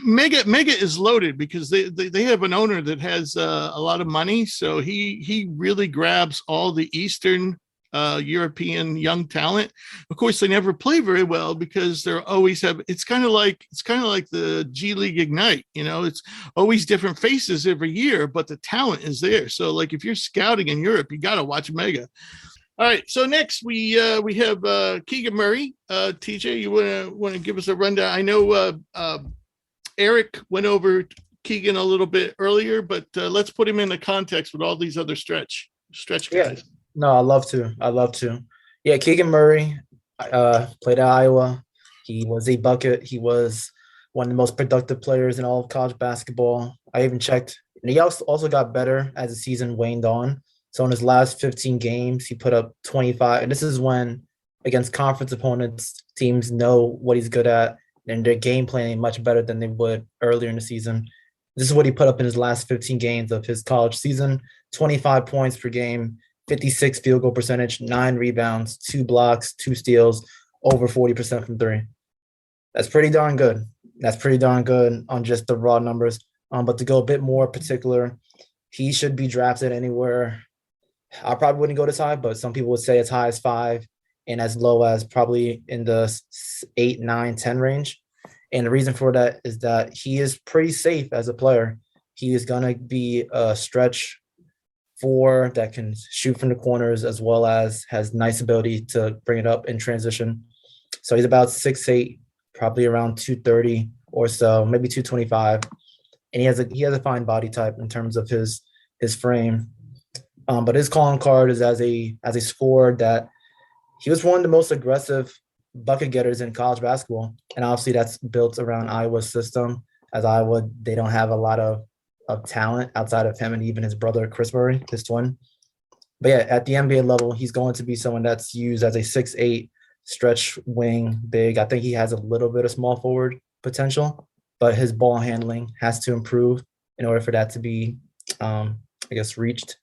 Mega is loaded because they have an owner that has a lot of money, so he really grabs all the Eastern European young talent. Of course, they never play very well because they're always have. It's kind of like the G League Ignite. It's always different faces every year, but the talent is there. So, like if you're scouting in Europe, you got to watch Mega. All right. So next we have Keegan Murray. TJ, you want to give us a rundown? I know Eric went over Keegan a little bit earlier, but let's put him in the context with all these other stretch guys. Yeah. No, I'd love to. Yeah, Keegan Murray played at Iowa. He was a bucket. He was one of the most productive players in all of college basketball. I even checked. And he also got better as the season waned on. So in his last 15 games, he put up 25. And this is when, against conference opponents, teams know what he's good at, and they're game planning much better than they would earlier in the season. This is what he put up in his last 15 games of his college season: 25 points per game, 56 field goal percentage, 9 rebounds, 2 blocks, 2 steals, over 40% from 3. That's pretty darn good. On just the raw numbers. But to go a bit more particular, he should be drafted anywhere. I probably wouldn't go this high, but some people would say as high as 5. and as low as probably in the 8, 9, 10 range. And the reason for that is that he is pretty safe as a player. He is going to be a stretch four that can shoot from the corners as well as has nice ability to bring it up in transition. So he's about 6'8", probably around 230 or so, maybe 225. And he has a fine body type in terms of his frame. But his calling card is as a scorer that he was one of the most aggressive bucket getters in college basketball. And obviously that's built around Iowa's system, as Iowa, they don't have a lot of talent outside of him and even his brother, Chris Murray, his twin. But yeah, at the NBA level, he's going to be someone that's used as a 6'8", stretch wing big. I think he has a little bit of small forward potential, but his ball handling has to improve in order for that to be, reached.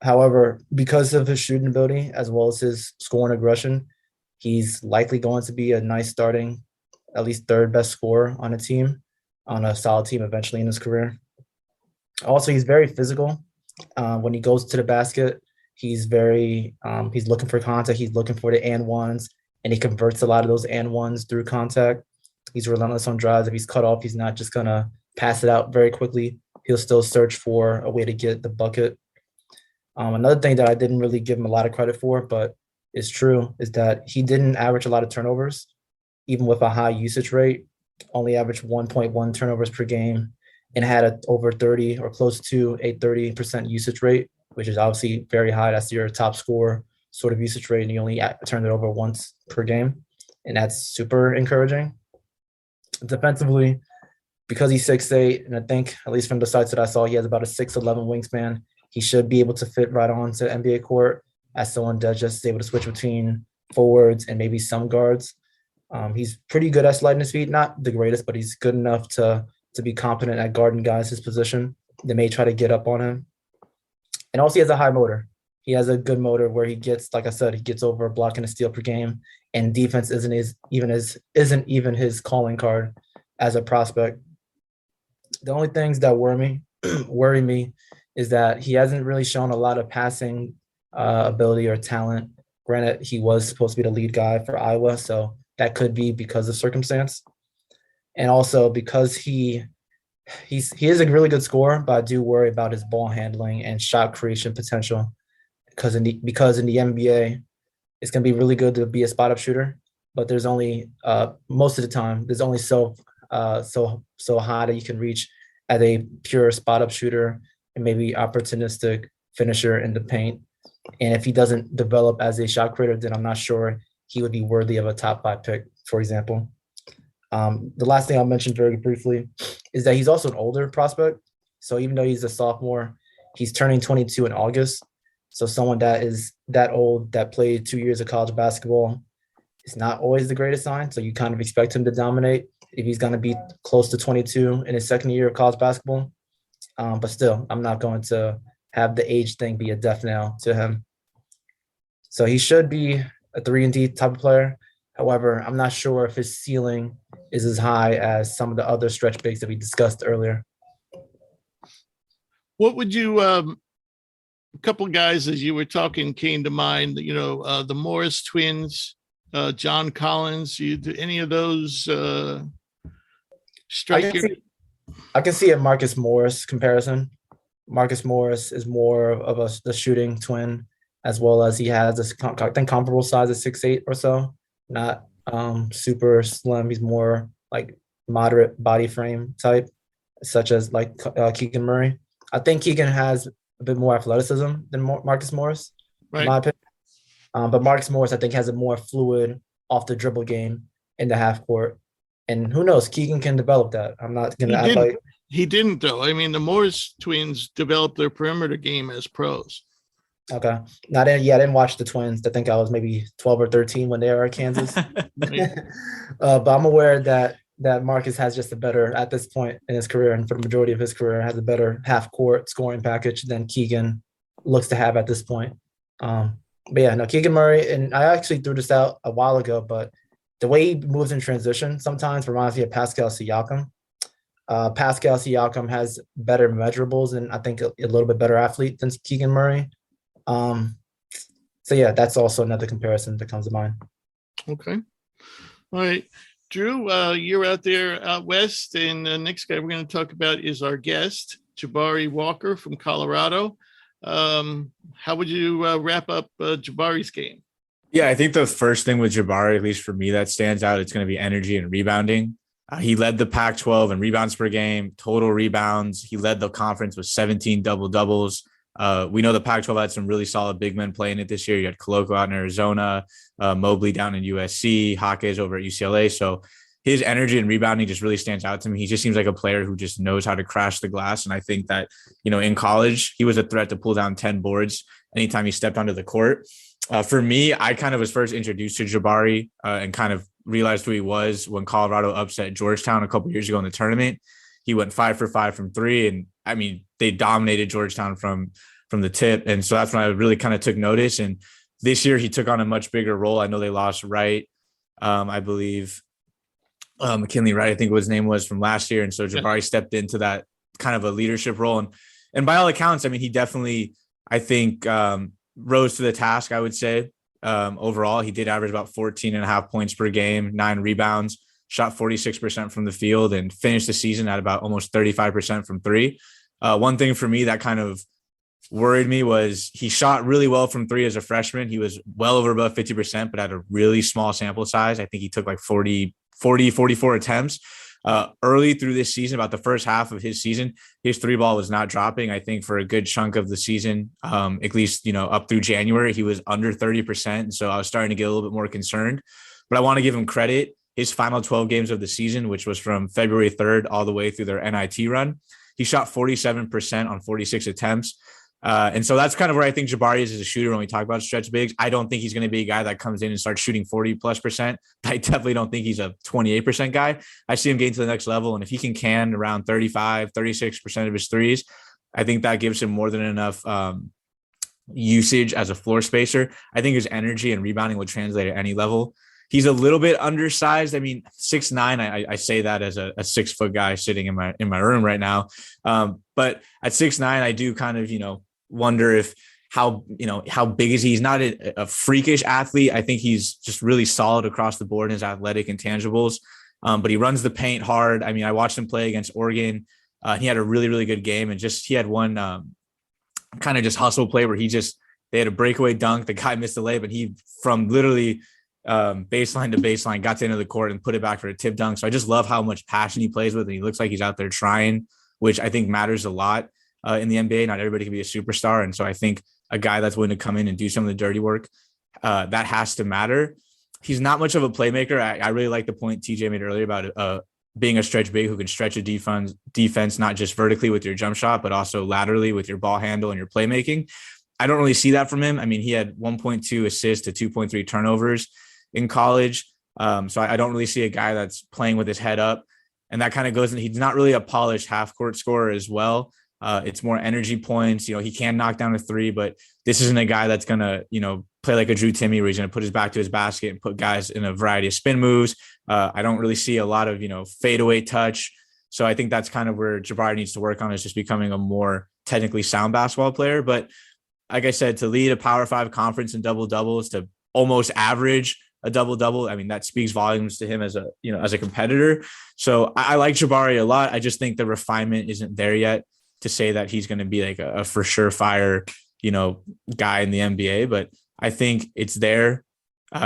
However, because of his shooting ability as well as his scoring aggression, he's likely going to be a nice starting, at least third best scorer on a team, on a solid team eventually in his career. Also, he's very physical. When he goes to the basket, he's he's looking for contact. He's looking for the and ones, and he converts a lot of those and ones through contact. He's relentless on drives. If he's cut off, he's not just going to pass it out very quickly. He'll still search for a way to get the bucket. Another thing that I didn't really give him a lot of credit for, but is true, is that he didn't average a lot of turnovers, even with a high usage rate, only averaged 1.1 turnovers per game and had a over 30 or close to a 30% usage rate, which is obviously very high. That's your top score sort of usage rate, and you only turned it over once per game. And that's super encouraging. Defensively, because he's 6'8", and I think, at least from the sites that I saw, he has about a 6'11" wingspan, he should be able to fit right on to NBA court as someone that just is able to switch between forwards and maybe some guards. He's pretty good at sliding his feet, not the greatest, but he's good enough to be competent at guarding guys his position. They may try to get up on him. And also he has a high motor. He has a good motor where he gets, like I said, he gets over a block and a steal per game, and defense isn't even his calling card as a prospect. The only things that worry me is that he hasn't really shown a lot of passing ability or talent. Granted, he was supposed to be the lead guy for Iowa, so that could be because of circumstance. And also because he is a really good scorer, but I do worry about his ball handling and shot creation potential. Because in the NBA, it's going to be really good to be a spot-up shooter, but there's only most of the time there's only so high that you can reach as a pure spot-up shooter and maybe opportunistic finisher in the paint. And if he doesn't develop as a shot creator, then I'm not sure he would be worthy of a top 5 pick, for example. The last thing I'll mention very briefly is that he's also an older prospect. So even though he's a sophomore, he's turning 22 in August. So someone that is that old, that played 2 years of college basketball, is not always the greatest sign. So you kind of expect him to dominate if he's going to be close to 22 in his second year of college basketball. But still, I'm not going to have the age thing be a death knell to him. So he should be a 3-and-D type of player. However, I'm not sure if his ceiling is as high as some of the other stretch bigs that we discussed earlier. What would you, a couple guys as you were talking came to mind, the Morris twins, John Collins, any of those strike I can see a Marcus Morris comparison. Marcus Morris is more of the shooting twin, as well as he has I think comparable size of 6'8" or so. Not super slim. He's more like moderate body frame type, such as like Keegan Murray. I think Keegan has a bit more athleticism than Marcus Morris, in my opinion. But Marcus Morris, I think, has a more fluid off the dribble game in the half court. And who knows, Keegan can develop that. I'm not going to act like he didn't, though. I mean, the Morris twins developed their perimeter game as pros. Okay. I didn't watch the twins. I think I was maybe 12 or 13 when they were at Kansas. But I'm aware that Marcus has just a better, at this point in his career, and for the majority of his career, has a better half-court scoring package than Keegan looks to have at this point. But yeah, no, Keegan Murray, and I actually threw this out a while ago, but the way he moves in transition sometimes reminds me of Pascal Siakam. Pascal Siakam has better measurables and I think a little bit better athlete than Keegan Murray. So yeah, that's also another comparison that comes to mind. Okay. All right. Drew, you're out there out west, and the next guy we're going to talk about is our guest, Jabari Walker from Colorado. How would you wrap up Jabari's game? Yeah, I think the first thing with Jabari, at least for me, that stands out, it's going to be energy and rebounding. He led the Pac-12 in rebounds per game, total rebounds. He led the conference with 17 double-doubles. We know the Pac-12 had some really solid big men playing it this year. You had Koloko out in Arizona, Mobley down in USC, Hawkes over at UCLA. So his energy and rebounding just really stands out to me. He just seems like a player who just knows how to crash the glass. And I think that, in college, he was a threat to pull down 10 boards anytime he stepped onto the court. For me, I kind of was first introduced to Jabari and kind of realized who he was when Colorado upset Georgetown a couple years ago in the tournament. He went 5 for 5 from three. And I mean, they dominated Georgetown from the tip. And so that's when I really kind of took notice. And this year he took on a much bigger role. I know they lost Wright, I believe, McKinley Wright, I think what his name was, from last year. And so Jabari stepped into that kind of a leadership role. And by all accounts, I mean, he definitely, I think, rose to the task, I would say. Overall, he did average about 14.5 points per game, 9 rebounds, shot 46% from the field, and finished the season at about almost 35% from three. One thing for me that kind of worried me was he shot really well from three as a freshman. He was well over above 50%, but at a really small sample size. I think he took like 44 attempts. Early through this season, about the first half of his season, his three ball was not dropping. I think for a good chunk of the season, at least, up through January, he was under 30%. And so I was starting to get a little bit more concerned, but I want to give him credit. His final 12 games of the season, which was from February 3rd all the way through their NIT run, he shot 47% on 46 attempts. And so that's kind of where I think Jabari is as a shooter when we talk about stretch bigs. I don't think he's going to be a guy that comes in and starts shooting 40+%. I definitely don't think he's a 28% guy. I see him getting to the next level. And if he can around 36% of his threes, I think that gives him more than enough usage as a floor spacer. I think his energy and rebounding would translate at any level. He's a little bit undersized. I mean, 6'9", I say that as a 6 foot guy sitting in my room right now. But at 6'9", I do kind of, wonder if how big is he? He's not a freakish athlete. I think he's just really solid across the board in his athletic intangibles. But he runs the paint hard. I mean, I watched him play against Oregon. He had a really, really good game. And he had one kind of just hustle play where they had a breakaway dunk. The guy missed the layup, but he from literally baseline to baseline got to the end of the court and put it back for a tip dunk. So I just love how much passion he plays with. And he looks like he's out there trying, which I think matters a lot. In the NBA, not everybody can be a superstar. And so I think a guy that's willing to come in and do some of the dirty work, that has to matter. He's not much of a playmaker. I really like the point TJ made earlier about being a stretch big who can stretch a defense, not just vertically with your jump shot, but also laterally with your ball handle and your playmaking. I don't really see that from him. I mean, he had 1.2 assists to 2.3 turnovers in college. So I don't really see a guy that's playing with his head up. And that kind of goes in. He's not really a polished half court scorer as well. It's more energy points. He can knock down a three, but this isn't a guy that's going to, play like a Drew Timme where he's going to put his back to his basket and put guys in a variety of spin moves. I don't really see a lot of, fadeaway touch. So I think that's kind of where Jabari needs to work on, is just becoming a more technically sound basketball player. But like I said, to lead a Power 5 conference in double doubles, to almost average a double double, I mean, that speaks volumes to him as a competitor. So I like Jabari a lot. I just think the refinement isn't there yet to say that he's going to be like a for sure fire, guy in the NBA. But I think it's there.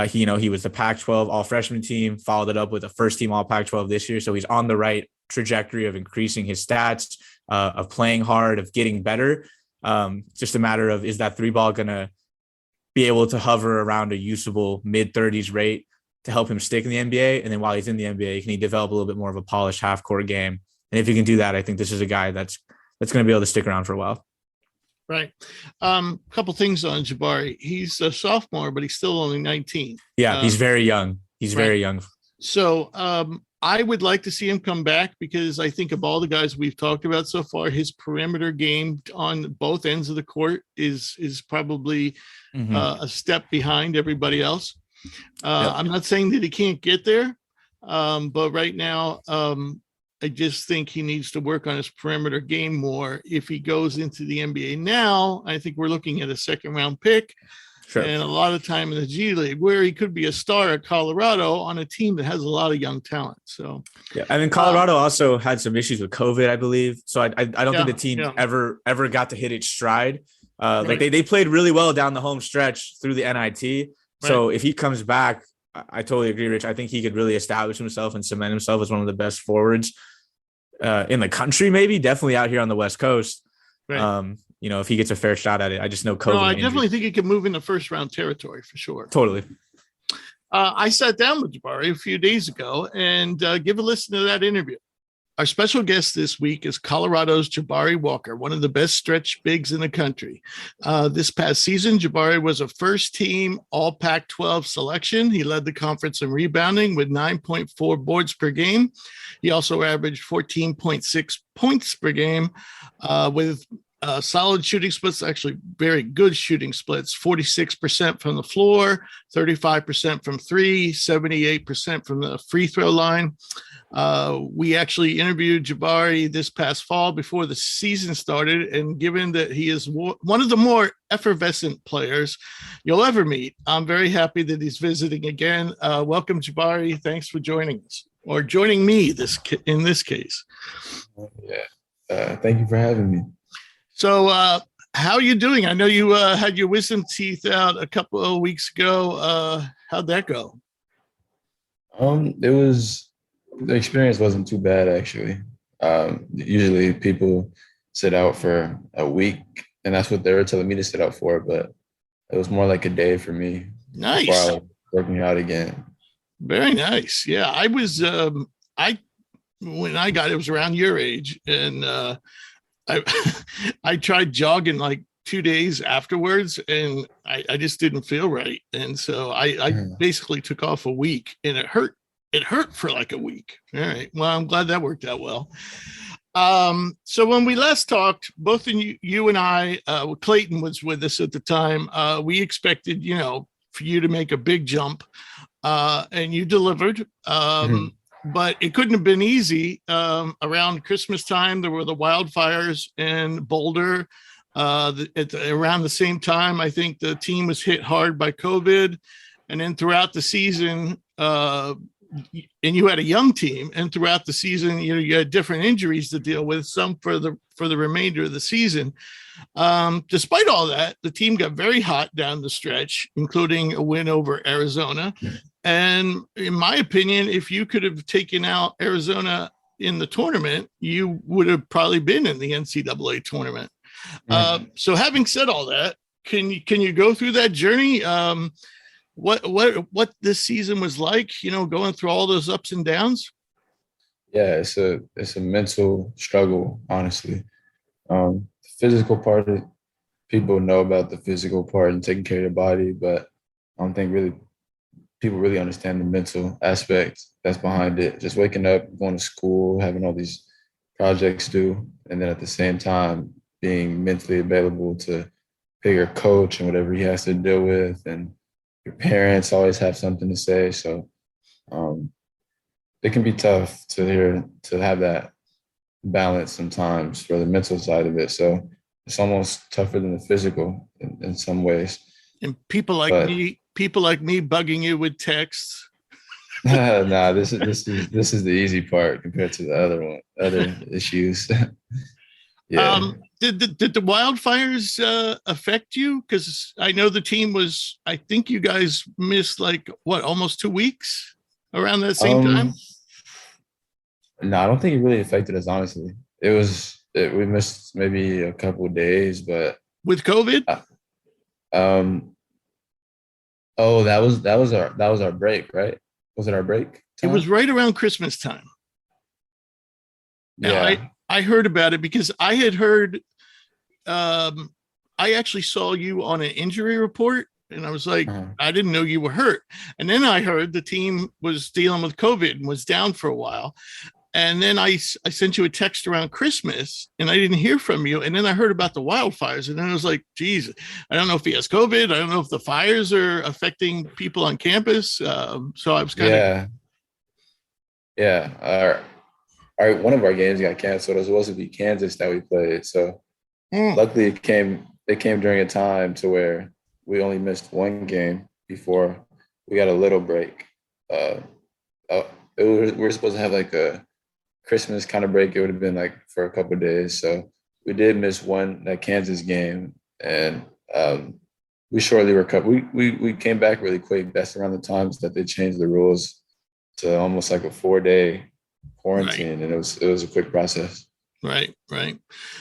He was the Pac-12 all freshman team, followed it up with a first team all Pac-12 this year. So he's on the right trajectory of increasing his stats, of playing hard, of getting better. Just a matter of, is that three ball going to be able to hover around a usable mid-30s rate to help him stick in the NBA? And then while he's in the NBA, can he develop a little bit more of a polished half court game? And if he can do that, I think this is a guy that's going to be able to stick around for a while. Right. A couple things on Jabari. He's a sophomore, but he's still only 19. Yeah, he's very young. He's very young. So I would like to see him come back, because I think of all the guys we've talked about so far, his perimeter game on both ends of the court is probably a step behind everybody else. I'm not saying that he can't get there, but right now, I just think he needs to work on his perimeter game more. If he goes into the NBA now, I think we're looking at a second round pick. Sure. and a lot of time in the G League, where he could be a star at Colorado on a team that has a lot of young talent. So, yeah, and then Colorado also had some issues with COVID, I believe. So I don't think the team ever got to hit its stride. Like they played really well down the home stretch through the NIT. So if he comes back, I totally agree, Rich. I think he could really establish himself and cement himself as one of the best forwards in the country, maybe definitely out here on the West Coast. Right. If he gets a fair shot at it. I just know COVID. No, I definitely think he could move into first round territory for sure. Totally. I sat down with Jabari a few days ago and give a listen to that interview. Our special guest this week is Colorado's Jabari Walker, one of the best stretch bigs in the country. This past season, Jabari was a first-team All-Pac-12 selection. He led the conference in rebounding with 9.4 boards per game. He also averaged 14.6 points per game with solid shooting splits, actually very good shooting splits, 46% from the floor, 35% from three, 78% from the free throw line. We actually interviewed Jabari this past fall before the season started, and given that he is one of the more effervescent players you'll ever meet, I'm very happy that he's visiting again. Welcome, Jabari. Thanks for joining us, or joining me in this case. Yeah. Thank you for having me. So how are you doing? I know you had your wisdom teeth out a couple of weeks ago. How'd that go? The experience wasn't too bad, actually. Usually people sit out for a week, and that's what they were telling me to sit out for, but it was more like a day for me. Nice. Before I was working out again. Very nice. Yeah, I was when I got it was around your age, and I tried jogging like 2 days afterwards, and I just didn't feel right, and so I basically took off a week, and it hurt. It hurt for like a week. All right. Well, I'm glad that worked out well. So when we last talked, both you and I, Clayton was with us at the time. We expected, for you to make a big jump, and you delivered. But it couldn't have been easy. Around Christmas time, there were the wildfires in Boulder. Around the same time, I think the team was hit hard by COVID. And then throughout the season, and you had a young team, and throughout the season, you had different injuries to deal with, some for the remainder of the season. Despite all that, the team got very hot down the stretch, including a win over Arizona. And in my opinion, if you could have taken out Arizona in the tournament, you would have probably been in the NCAA tournament. So having said all that, can you go through that journey? What this season was like, going through all those ups and downs? Yeah, it's a mental struggle, honestly. The physical part, people know about the physical part and taking care of your body, but I don't think people really understand the mental aspect that's behind it. Just waking up, going to school, having all these projects due, and then at the same time being mentally available to pay your coach and whatever he has to deal with, and your parents always have something to say. So it can be tough to have that balance sometimes for the mental side of it. So it's almost tougher than the physical in some ways. And people like me bugging you with texts. Nah, this is the easy part compared to the other issues. Yeah. Did the wildfires affect you? Because I know the team I think you guys missed almost 2 weeks around that same time? No, I don't think it really affected us, honestly. We missed maybe a couple of days, but with COVID? That was our break, right? Was it our break time? It was right around Christmas time. Now, yeah. I heard about it because I had heard, I actually saw you on an injury report, and I was like, I didn't know you were hurt. And then I heard the team was dealing with COVID and was down for a while. And then I sent you a text around Christmas, and I didn't hear from you. And then I heard about the wildfires, and then I was like, geez, I don't know if he has COVID. I don't know if the fires are affecting people on campus. So I was kind of. Yeah. One of our games got canceled. It was supposed to be Kansas that we played. So luckily it came during a time to where we only missed one game before we got a little break. We were supposed to have like a Christmas kind of break. It would have been like for a couple of days. So we did miss that Kansas game, and we shortly recovered. We came back really quick. That's around the times that they changed the rules to almost like a 4-day quarantine, and it was a quick process. Right.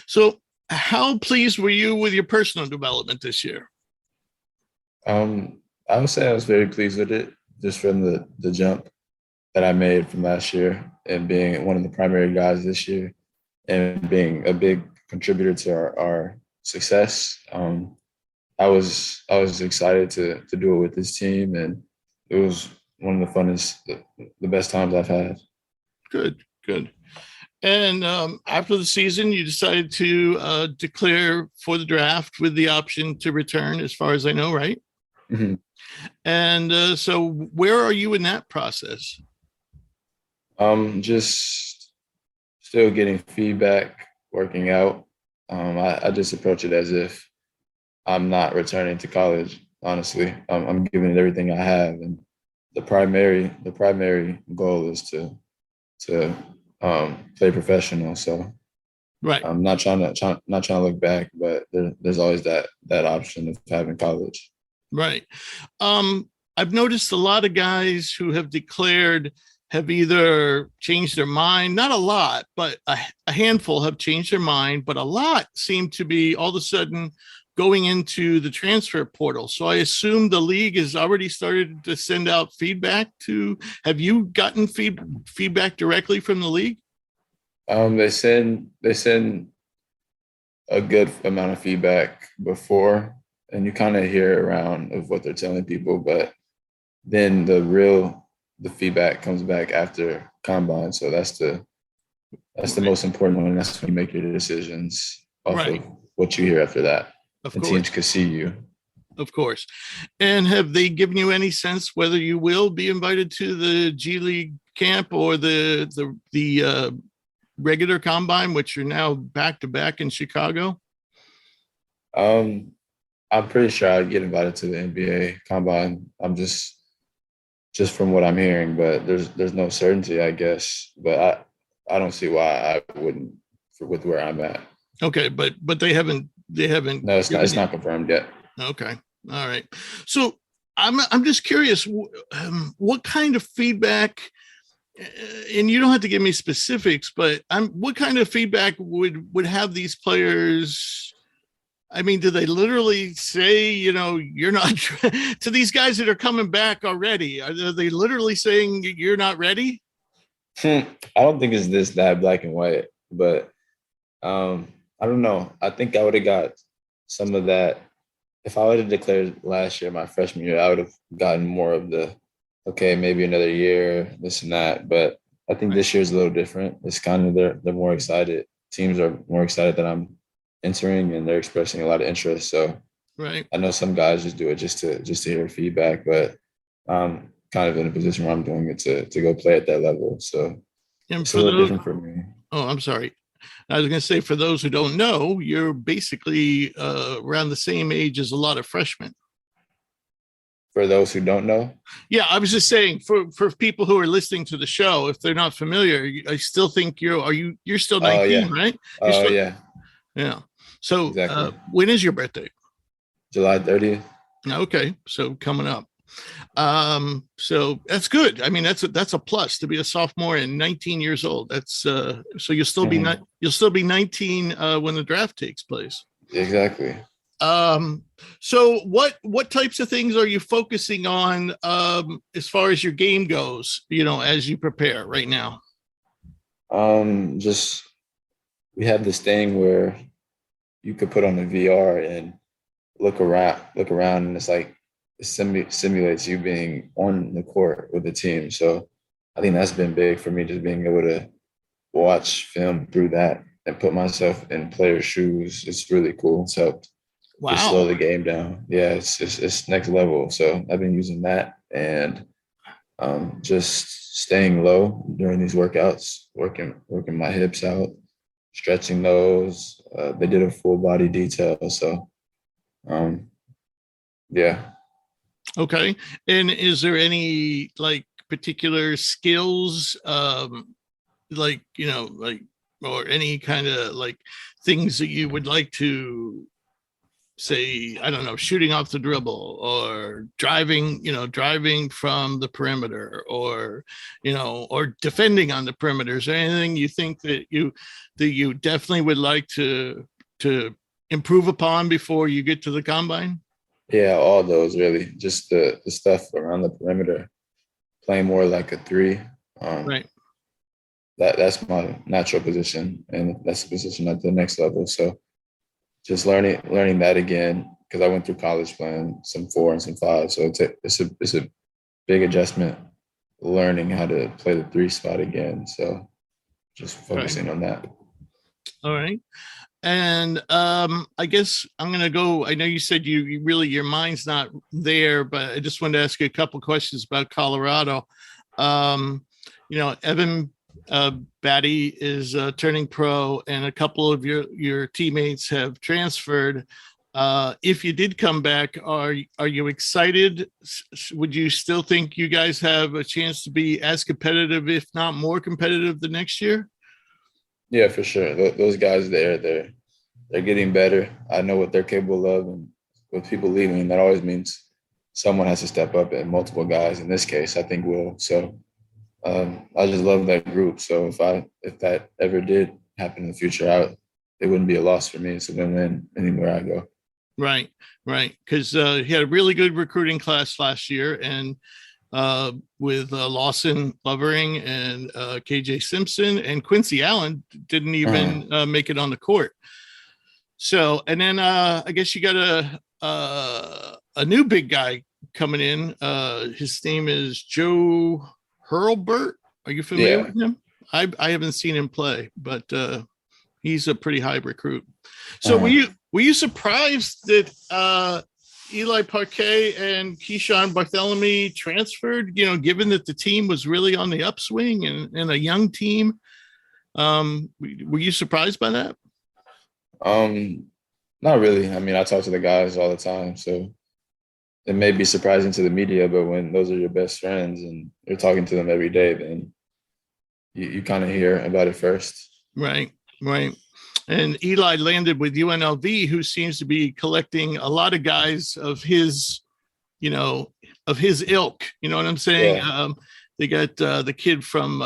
So how pleased were you with your personal development this year? I would say I was very pleased with it, just from the jump that I made from last year and being one of the primary guys this year and being a big contributor to our success. I was excited to do it with this team, and it was one of the funnest, the best times I've had. Good. And after the season, you decided to declare for the draft with the option to return, as far as I know, right? Mm-hmm. And so where are you in that process? Just still getting feedback, working out. I just approach it as if I'm not returning to college. Honestly, I'm giving it everything I have, and the primary goal is to play professional. So, right, I'm not trying to look back, but there's always that option of having college. Right. I've noticed a lot of guys who have declared have either changed their mind, not a lot, but a handful have changed their mind, but a lot seem to be all of a sudden going into the transfer portal. So I assume the league has already started to send out feedback have you gotten feedback directly from the league? They send a good amount of feedback before, and you kind of hear around of what they're telling people, but then the feedback comes back after combine. So that's the most important one. That's when you make your decisions off of what you hear after that. Of course. Teams can see you. Of course. And have they given you any sense whether you will be invited to the G League camp or the regular combine, which you're now back to back in Chicago? I'm pretty sure I'd get invited to the NBA combine. I'm just from what I'm hearing, but there's no certainty, I guess. But I don't see why I wouldn't with where I'm at. Okay, but they haven't. No, it's not confirmed yet. Okay, all right. So I'm just curious, what kind of feedback, and you don't have to give me specifics, but what kind of feedback would have these players? I mean, do they literally say, you're not to these guys that are coming back already? Are they literally saying you're not ready? I don't think it's that black and white, but I don't know. I think I would have got some of that. If I would have declared last year, my freshman year, I would have gotten more of the, okay, maybe another year, this and that. But I think this year is a little different. It's kind of they're more excited. Teams are more excited that I'm entering, and they're expressing a lot of interest. So I know some guys just do it just to hear feedback, but I'm kind of in a position where I'm doing it to go play at that level. So it's a little different for me. Oh, I'm sorry. I was going to say, for those who don't know, you're basically around the same age as a lot of freshmen. For those who don't know? Yeah, I was just saying, for people who are listening to the show, if they're not familiar, I still think you're still 19, right? Yeah. Yeah. So exactly. When is your birthday? July 30th. Okay, so coming up. So that's good. I mean, that's a plus to be a sophomore and 19 years old. That's so you'll still be be 19 when the draft takes place. Exactly. So what types of things are you focusing on as far as your game goes, as you prepare right now? Just we have this thing where you could put on a VR and look around, and it's like it simulates you being on the court with the team. So I think that's been big for me, just being able to watch film through that and put myself in players' shoes. It's really cool. It's helped just slow the game down. Yeah, it's next level. So I've been using that and just staying low during these workouts, working my hips out, stretching those. They did a full body detail. So Yeah. Okay. And is there any like particular skills, like, or any kind of like things that you would like to say, I don't know, shooting off the dribble or driving from the perimeter or, or defending on the perimeter? Is there anything you think that you definitely would like to improve upon before you get to the combine? Yeah, all those really. Just the stuff around the perimeter, playing more like a three. Right. That's my natural position, and that's the position at the next level. So just learning that again, because I went through college playing some 4 and some 5. So it's a big adjustment, learning how to play the 3 spot again. So just focusing on that. All right. And I guess I'm going to go. I know you said you really, your mind's not there, but I just wanted to ask you a couple questions about Colorado. Evan Batty is turning pro, and a couple of your teammates have transferred. If you did come back, are you excited? Would you still think you guys have a chance to be as competitive, if not more competitive, the next year? Yeah, for sure. Those guys there, they're getting better. I know what they're capable of, and with people leaving, that always means someone has to step up, and multiple guys. In this case, I think will. So I just love that group. So if that ever did happen in the future, it wouldn't be a loss for me. It's a win-win anywhere I go. Right. Because he had a really good recruiting class last year, and with Lawson Lovering and KJ Simpson, and Quincy Allen didn't even make it on the court. So, and then I guess you got a new big guy coming in. His name is Joe Hurlburt. Are you familiar with him? I haven't seen him play, but he's a pretty high recruit. So were you surprised that Eli Parquet and Keyshawn Bartholomew transferred, given that the team was really on the upswing and a young team? Were you surprised by that? Not really. I mean, I talk to the guys all the time, so it may be surprising to the media, but when those are your best friends and you're talking to them every day, then you kind of hear about it first. Right. And Eli landed with UNLV, who seems to be collecting a lot of guys of his, of his ilk. You know what I'm saying? Yeah. They got the kid from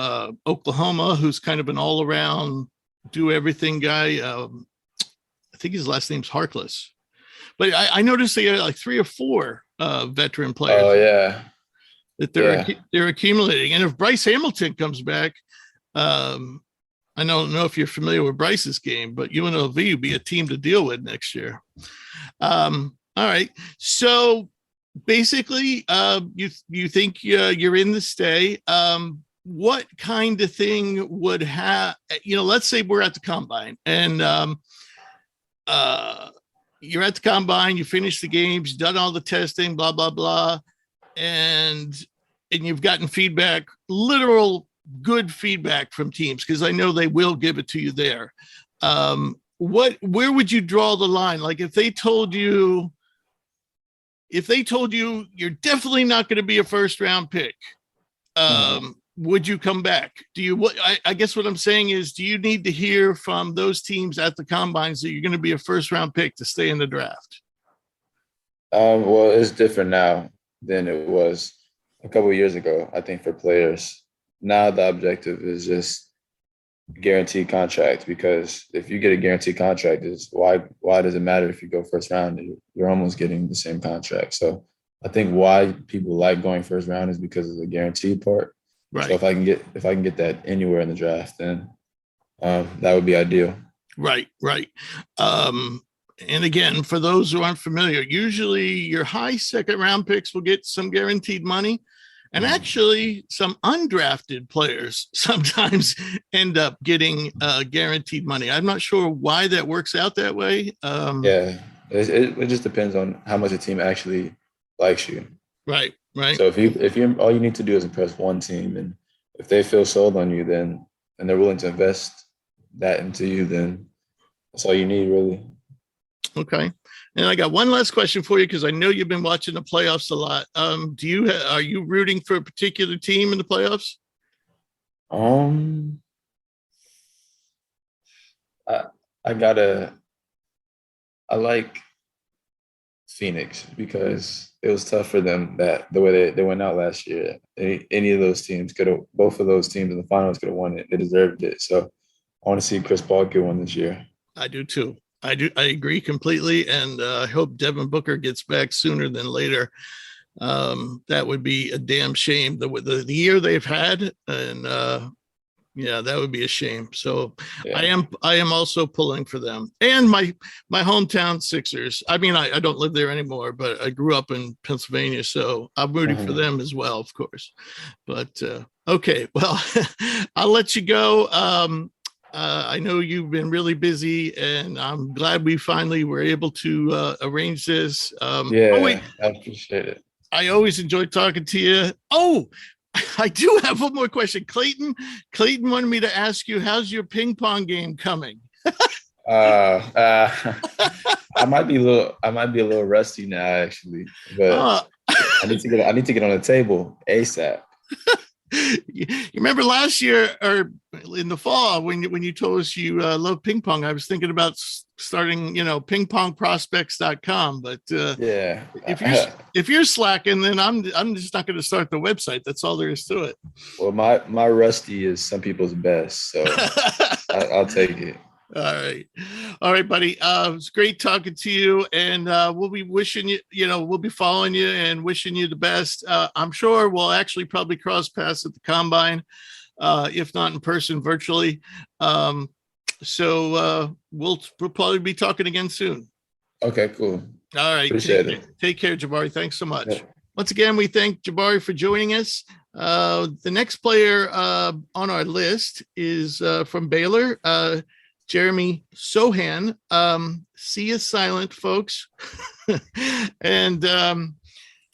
Oklahoma, who's kind of an all-around, do-everything guy. I think his last name's Harkless. But I noticed they had like 3 or 4 veteran players. Oh, yeah. That they're accumulating. And if Bryce Hamilton comes back, I don't know if you're familiar with Bryce's game, but UNLV would be a team to deal with next year. All right. So basically, you think you're in the stay. What kind of thing would have, let's say we're at the combine and you're at the combine, you finish the games, done all the testing, blah, blah, blah. And you've gotten feedback, literal good feedback from teams, because I know they will give it to you there. Where would you draw the line? Like if they told you you're definitely not going to be a first round pick, would you come back? I guess what I'm saying is, do you need to hear from those teams at the combines that you're going to be a first round pick to stay in the draft? Well, it's different now than it was a couple of years ago, I think, for players. Now the objective is just guaranteed contract, because if you get a guaranteed contract, is why does it matter if you go first round? You're almost getting the same contract. So I think why people like going first round is because of the guaranteed part. Right. So if I can get that anywhere in the draft, then that would be ideal. Right. And again, for those who aren't familiar, usually your high second round picks will get some guaranteed money. And actually, some undrafted players sometimes end up getting guaranteed money. I'm not sure why that works out that way. It just depends on how much a team actually likes you. Right. So if you all you need to do is impress one team, and if they feel sold on you, then and they're willing to invest that into you, then that's all you need, really. Okay. And I got one last question for you because I know you've been watching the playoffs a lot. Are you rooting for a particular team in the playoffs? I I gotta I like Phoenix because it was tough for them that the way they went out last year. Any of those teams could have, both of those teams in the finals could have won it. They deserved it. So I want to see Chris Paul get one this year. I do too. I do. I agree completely. And I hope Devin Booker gets back sooner than later. That would be a damn shame. The year they've had, and yeah, that would be a shame. So Yeah. I am also pulling for them and my hometown Sixers. I mean, I don't live there anymore, but I grew up in Pennsylvania, so I'm rooting for them as well, of course. But okay, well, I'll let you go. I know you've been really busy, and I'm glad we finally were able to arrange this. Yeah, I appreciate it. I always enjoy talking to you. Oh, I do have one more question. Clayton wanted me to ask you, how's your ping pong game coming? I might be a little rusty now, actually, but I need to get on the table ASAP. You remember last year or in the fall when you told us you love ping pong? I was thinking about starting, pingpongprospects.com, but yeah, if you're slacking, then I'm just not going to start the website. That's all there is to it. Well, my rusty is some people's best, so I'll take it. All right, buddy. It's great talking to you, and we'll be wishing you, we'll be following you and wishing you the best. I'm sure we'll actually probably cross paths at the combine, if not in person, virtually. So we'll probably be talking again soon. Okay, cool. All right. Appreciate it. Take care, Jabari. Thanks so much. Yeah. Once again, we thank Jabari for joining us. The next player on our list is from Baylor. Jeremy Sohan. C is silent, folks. And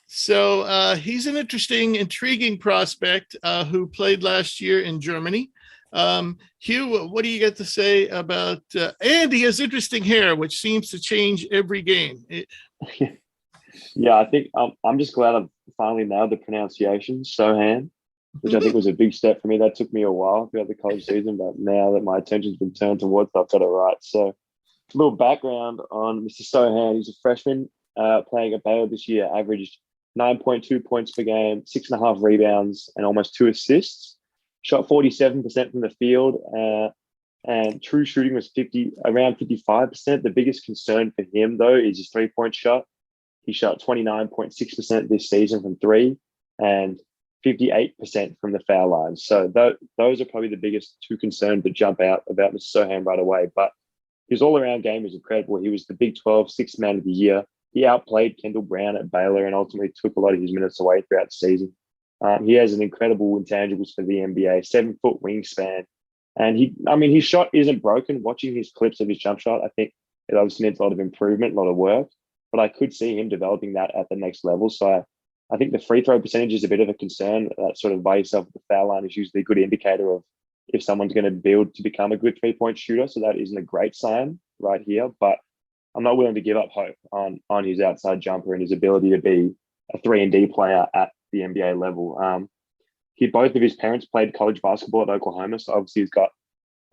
so he's an intriguing prospect who played last year in Germany. Hugh, what do you got to say about and he has interesting hair, which seems to change every game. Yeah, I think I'm just glad I've finally nailed the pronunciation, Sohan, which I think was a big step for me. That took me a while throughout the college season, but now that my attention's been turned towards it, I've got it right. So a little background on Mr. Sohan. He's a freshman playing at Baylor this year, averaged 9.2 points per game, 6.5 rebounds, and almost 2 assists. Shot 47% from the field, and true shooting was around 55%. The biggest concern for him, though, is his three-point shot. He shot 29.6% this season from three, and 58% from the foul line. So those are probably the biggest two concerns that jump out about Mr. Sohan right away. But his all-around game was incredible. He was the Big 12 Sixth Man of the Year. He outplayed Kendall Brown at Baylor and ultimately took a lot of his minutes away throughout the season. He has an incredible intangibles for the NBA, 7-foot wingspan. And his shot isn't broken. Watching his clips of his jump shot, I think it obviously needs a lot of improvement, a lot of work. But I could see him developing that at the next level. So I think the free throw percentage is a bit of a concern. That sort of by yourself at the foul line is usually a good indicator of if someone's going to build to become a good three-point shooter. So that isn't a great sign right here. But I'm not willing to give up hope on his outside jumper and his ability to be a 3-and-D player at the NBA level. Both of his parents played college basketball at Oklahoma, so obviously he's got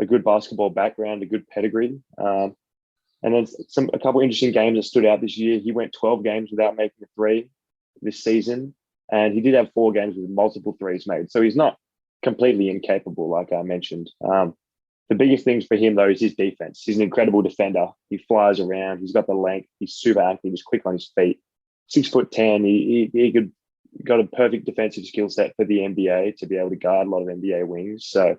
a good basketball background, a good pedigree. And then a couple of interesting games that stood out this year. He went 12 games without making a three this season, and he did have 4 games with multiple threes made. So he's not completely incapable, like I mentioned. The biggest things for him, though, is his defense. He's an incredible defender. He flies around. He's got the length. He's super active. He's quick on his feet. 6'10". He got a perfect defensive skill set for the NBA to be able to guard a lot of NBA wings. So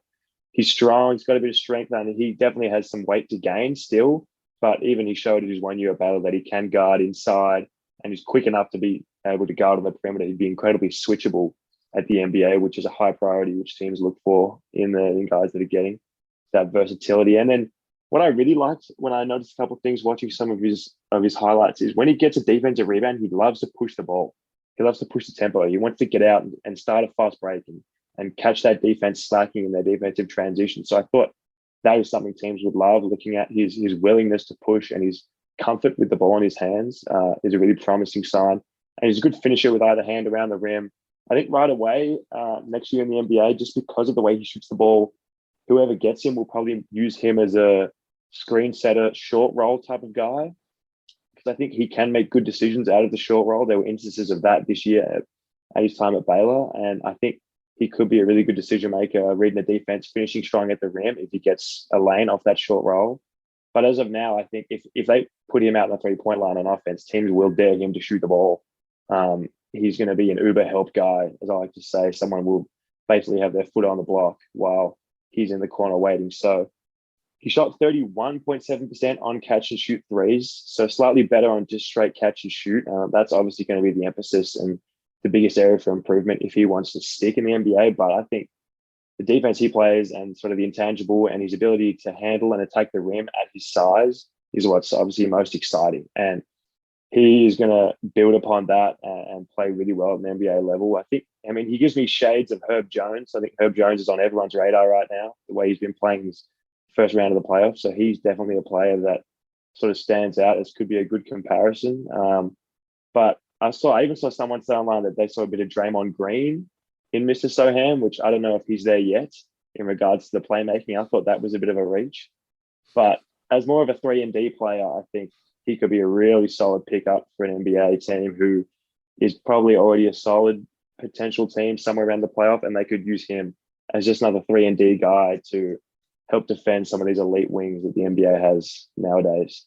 he's strong. He's got a bit of strength, and he definitely has some weight to gain still. But even he showed in his 1 year at Baylor that he can guard inside and he's quick enough to be able to guard on the perimeter. He'd be incredibly switchable at the NBA, which is a high priority, which teams look for in guys that are getting that versatility. And then what I really liked when I noticed a couple of things watching some of his highlights is when he gets a defensive rebound, he loves to push the ball. He loves to push the tempo. He wants to get out and start a fast break and catch that defense slacking in their defensive transition. So I thought that is something teams would love, looking at his willingness to push and his comfort with the ball in his hands is a really promising sign. And he's a good finisher with either hand around the rim. I think right away, next year in the NBA, just because of the way he shoots the ball, whoever gets him will probably use him as a screen setter, short roll type of guy. Because I think he can make good decisions out of the short roll. There were instances of that this year at his time at Baylor. And I think he could be a really good decision maker, reading the defense, finishing strong at the rim if he gets a lane off that short roll. But as of now, I think if they put him out in the three-point line on offense, teams will dare him to shoot the ball. He's going to be an uber help guy, as I like to say. Someone will basically have their foot on the block while he's in the corner waiting. So he shot 31.7% on catch and shoot threes, so slightly better on just straight catch and shoot. That's obviously going to be the emphasis and the biggest area for improvement if he wants to stick in the NBA. But I think the defense he plays and sort of the intangible and his ability to handle and attack the rim at his size is what's obviously most exciting. And he is going to build upon that and play really well at the NBA level. I mean, he gives me shades of Herb Jones. I think Herb Jones is on everyone's radar right now, the way he's been playing his first round of the playoffs. So he's definitely a player that sort of stands out as could be a good comparison. But I even saw someone say online that they saw a bit of Draymond Green in Mr. Sohan, which I don't know if he's there yet in regards to the playmaking. I thought that was a bit of a reach. But as more of a 3-and-D player, I think he could be a really solid pickup for an NBA team who is probably already a solid potential team somewhere around the playoff, and they could use him as just another 3-and-D guy to help defend some of these elite wings that the NBA has nowadays.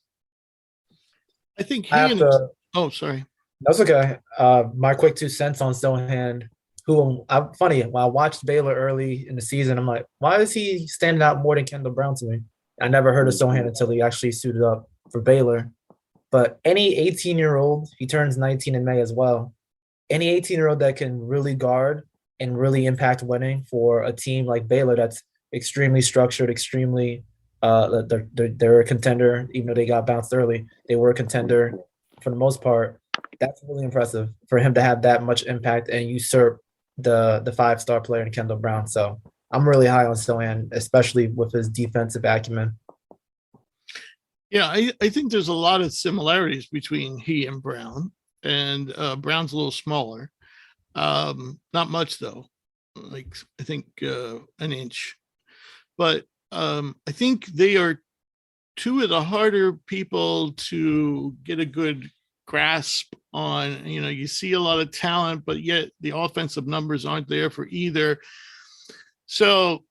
I think oh, sorry. That's okay. My quick 2 cents on Sohan, who funny, when I watched Baylor early in the season, I'm like, why is he standing out more than Kendall Brown to me? I never heard of Sohan until he actually suited up for Baylor. But any 18-year-old, he turns 19 in May as well, any 18-year-old that can really guard and really impact winning for a team like Baylor that's extremely structured, extremely they're a contender, even though they got bounced early. They were a contender for the most part. That's really impressive for him to have that much impact and usurp the 5-star player in Kendall Brown. So I'm really high on Sohan, especially with his defensive acumen. Yeah, I think there's a lot of similarities between he and Brown, and Brown's a little smaller. Not much, though, like I think an inch. But I think they are 2 of the harder people to get a good grasp on. You see a lot of talent, but yet the offensive numbers aren't there for either. So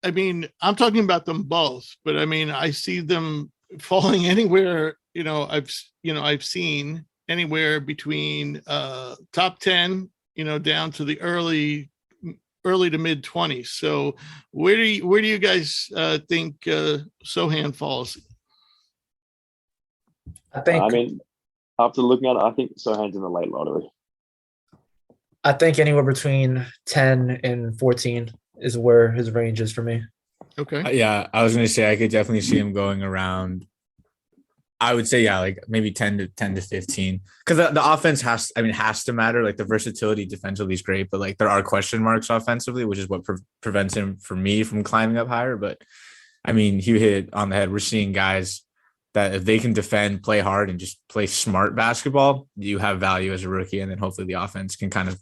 I mean, I'm talking about them both, but I mean, I see them falling anywhere, I've seen anywhere between top 10, down to the early to mid 20s. So where do you guys think Sohan falls? I mean, after looking at it, I think Sohan's in the late lottery. I think anywhere between 10 and 14 is where his range is for me. Okay. Yeah, I was going to say I could definitely see him going around. I would say, like maybe 10 to 15, because the offense has to matter. Like the versatility defensively is great, but like there are question marks offensively, which is what prevents him for me from climbing up higher. But I mean, you hit on the head. We're seeing guys that if they can defend, play hard, and just play smart basketball, you have value as a rookie. And then hopefully the offense can kind of,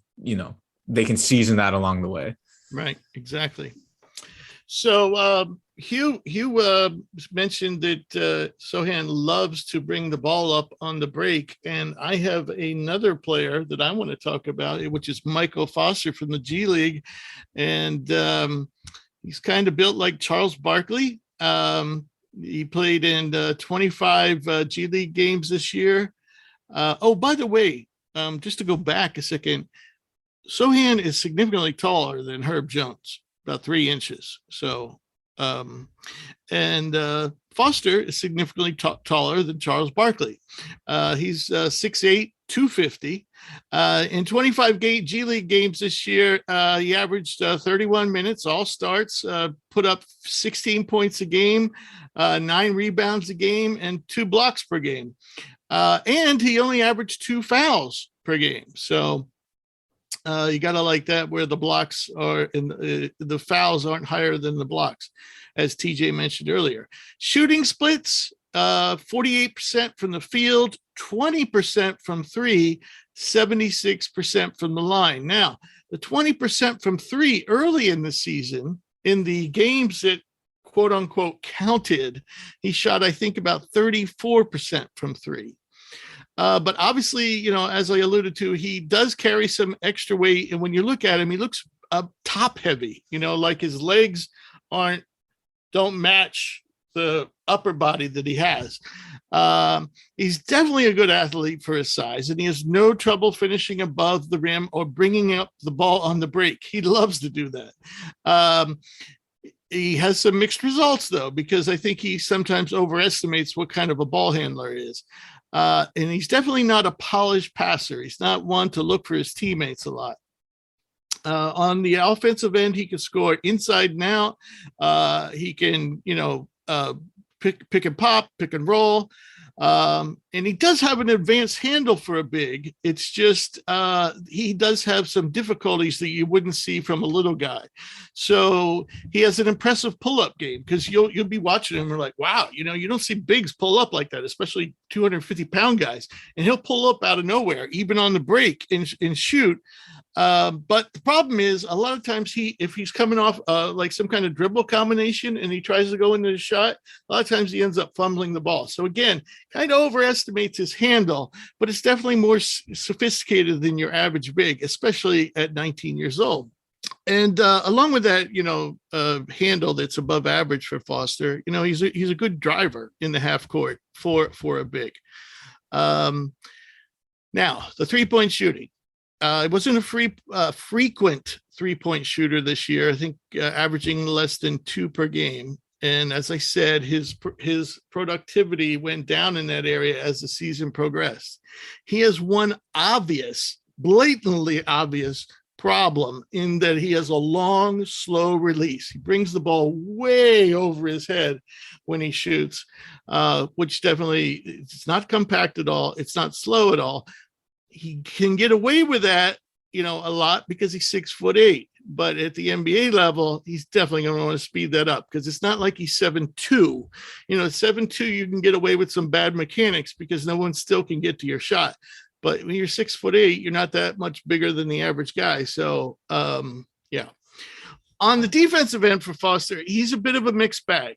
they can season that along the way. Right. Exactly. So Hugh mentioned that Sohan loves to bring the ball up on the break. And I have another player that I want to talk about, which is Michael Foster from the G League. And he's kind of built like Charles Barkley. He played in 25 G League games this year. By the way, just to go back a second, Sohan is significantly taller than Herb Jones, about 3 inches. So, and Foster is significantly taller than Charles Barkley. He's 6'8", 250. In 25 G League games this year, he averaged 31 minutes, all starts, put up 16 points a game, 9 rebounds a game, and 2 blocks per game. And he only averaged 2 fouls per game. So you got to like that, where the blocks are and the fouls aren't higher than the blocks, as TJ mentioned earlier. Shooting splits, 48% from the field, 20% from three, 76% from the line. Now, the 20% from three early in the season, in the games that quote unquote counted, he shot, I think, about 34% from three. But obviously, you know, as I alluded to, he does carry some extra weight. And when you look at him, he looks top heavy, you know, like his legs don't match the upper body that he has. He's definitely a good athlete for his size, and he has no trouble finishing above the rim or bringing up the ball on the break. He loves to do that. He has some mixed results, though, because I think he sometimes overestimates what kind of a ball handler he is. And he's definitely not a polished passer. He's not one to look for his teammates a lot. On the offensive end, he can score inside and out. He can, you know, pick and pop, pick and roll. And he does have an advanced handle for a big. It's just he does have some difficulties that you wouldn't see from a little guy. So he has an impressive pull-up game, because you'll be watching him and you're like, wow, you know, you don't see bigs pull up like that, especially 250-pound guys. And he'll pull up out of nowhere, even on the break, and shoot. But the problem is, a lot of times if he's coming off like some kind of dribble combination and he tries to go into the shot, a lot of times he ends up fumbling the ball. So again, kind of overestimates his handle, but it's definitely more sophisticated than your average big, especially at 19 years old. And along with that, you know, handle that's above average for Foster, you know, he's a good driver in the half court for a big. Now, the 3-point shooting. It wasn't a frequent 3-point shooter this year. I think averaging less than 2 per game. And as I said, his productivity went down in that area as the season progressed. He has one blatantly obvious problem, in that he has a long, slow release. He brings the ball way over his head when he shoots, which definitely, it's not compact at all. It's not slow at all. He can get away with that, you know, a lot because he's 6'8", but at the NBA level, he's definitely going to want to speed that up, because it's not like he's 7'2". You know, 7'2", you can get away with some bad mechanics because no one still can get to your shot. But when you're 6'8", you're not that much bigger than the average guy. So, yeah. On the defensive end for Foster, he's a bit of a mixed bag.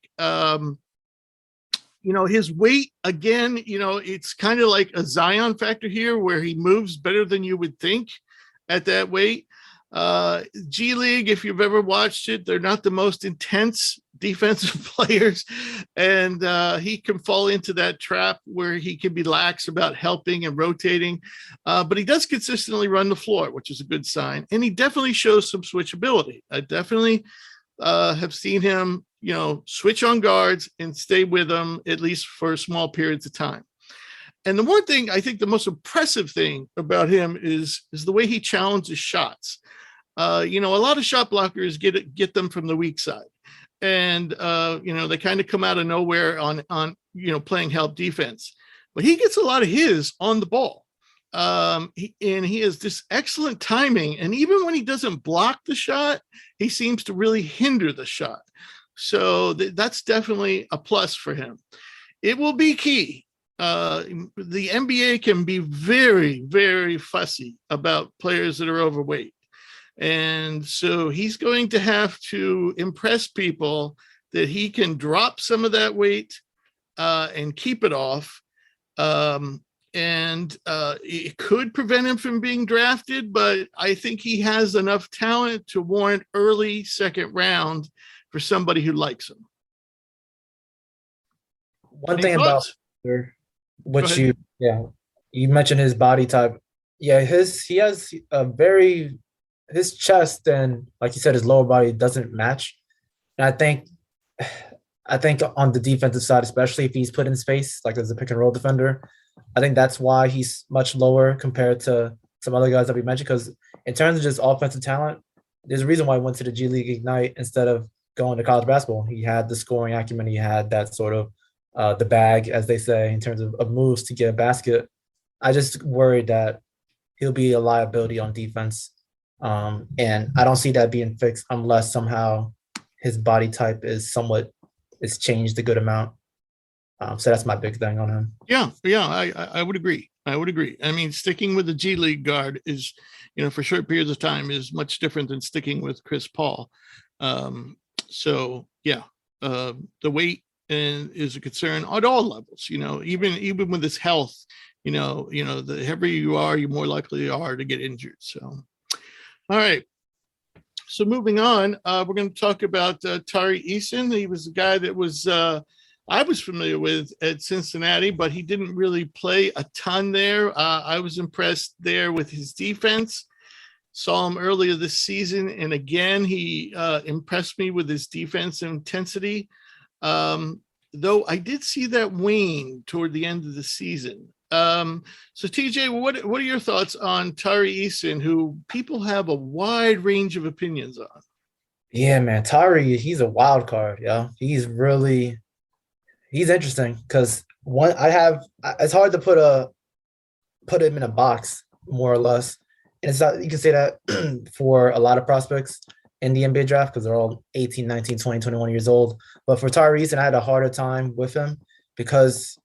You know, his weight, again, you know, it's kind of like a Zion factor here, where he moves better than you would think at that weight. G League, if you've ever watched it, they're not the most intense defensive players. And he can fall into that trap where he can be lax about helping and rotating. But he does consistently run the floor, which is a good sign. And he definitely shows some switchability. I definitely have seen him, you know, switch on guards and stay with them, at least for small periods of time. And the one thing, I think the most impressive thing about him is the way he challenges shots. You know, a lot of shot blockers get them from the weak side. And, you know, they kind of come out of nowhere on, you know, playing help defense. But he gets a lot of his on the ball. And he has this excellent timing. And even when he doesn't block the shot, he seems to really hinder the shot. So that's definitely a plus for him. It will be key. The NBA can be very, very fussy about players that are overweight. And so he's going to have to impress people that he can drop some of that weight and keep it off. And it could prevent him from being drafted, but I think he has enough talent to warrant early second round for somebody who likes him. One thing about what you mentioned, his body type. Yeah, he has his chest and, like you said, his lower body doesn't match. And I think on the defensive side, especially if he's put in space, like as a pick and roll defender, I think that's why he's much lower compared to some other guys that we mentioned. Because in terms of just offensive talent, there's a reason why he went to the G League Ignite instead of going to college basketball. He had the scoring acumen. He had that sort of the bag, as they say, in terms of moves to get a basket. I just worried that he'll be a liability on defense. And I don't see that being fixed unless somehow his body type is changed a good amount. So that's my big thing on him. Yeah, I would agree. I mean, sticking with the G League guard is, for short periods of time is much different than sticking with Chris Paul. So yeah, the weight is a concern at all levels. Even with his health, the heavier you are, you more likely are to get injured. So, all right. So moving on, we're going to talk about Tari Eason. He was a guy that was I was familiar with at Cincinnati, but he didn't really play a ton there. I was impressed there with his defense. Saw him earlier this season, and again, he impressed me with his defense intensity. Though I did see that wane toward the end of the season. So TJ, what are your thoughts on Tari Eason, who people have a wide range of opinions on? Yeah, man, Tari, he's a wild card. Yeah, he's interesting because it's hard to put him in a box, more or less. And it's not, you can say that for a lot of prospects in the NBA draft because they're all 18, 19, 20, 21 years old. But for Tari Eason, I had a harder time with him because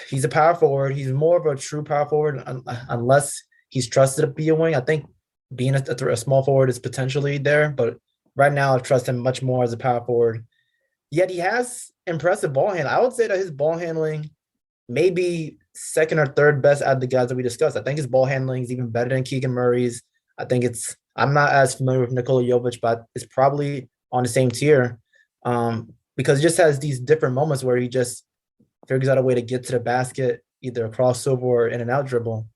he's a power forward. He's more of a true power forward unless he's trusted to be a wing. I think being a small forward is potentially there, but right now I trust him much more as a power forward. Yet he has impressive ball handling. I would say that his ball handling may be second or third best out of the guys that we discussed. I think his ball handling is even better than Keegan Murray's. I'm not as familiar with Nikola Jovic, but it's probably on the same tier because he just has these different moments where he just figures out a way to get to the basket, either a crossover or in and out dribble,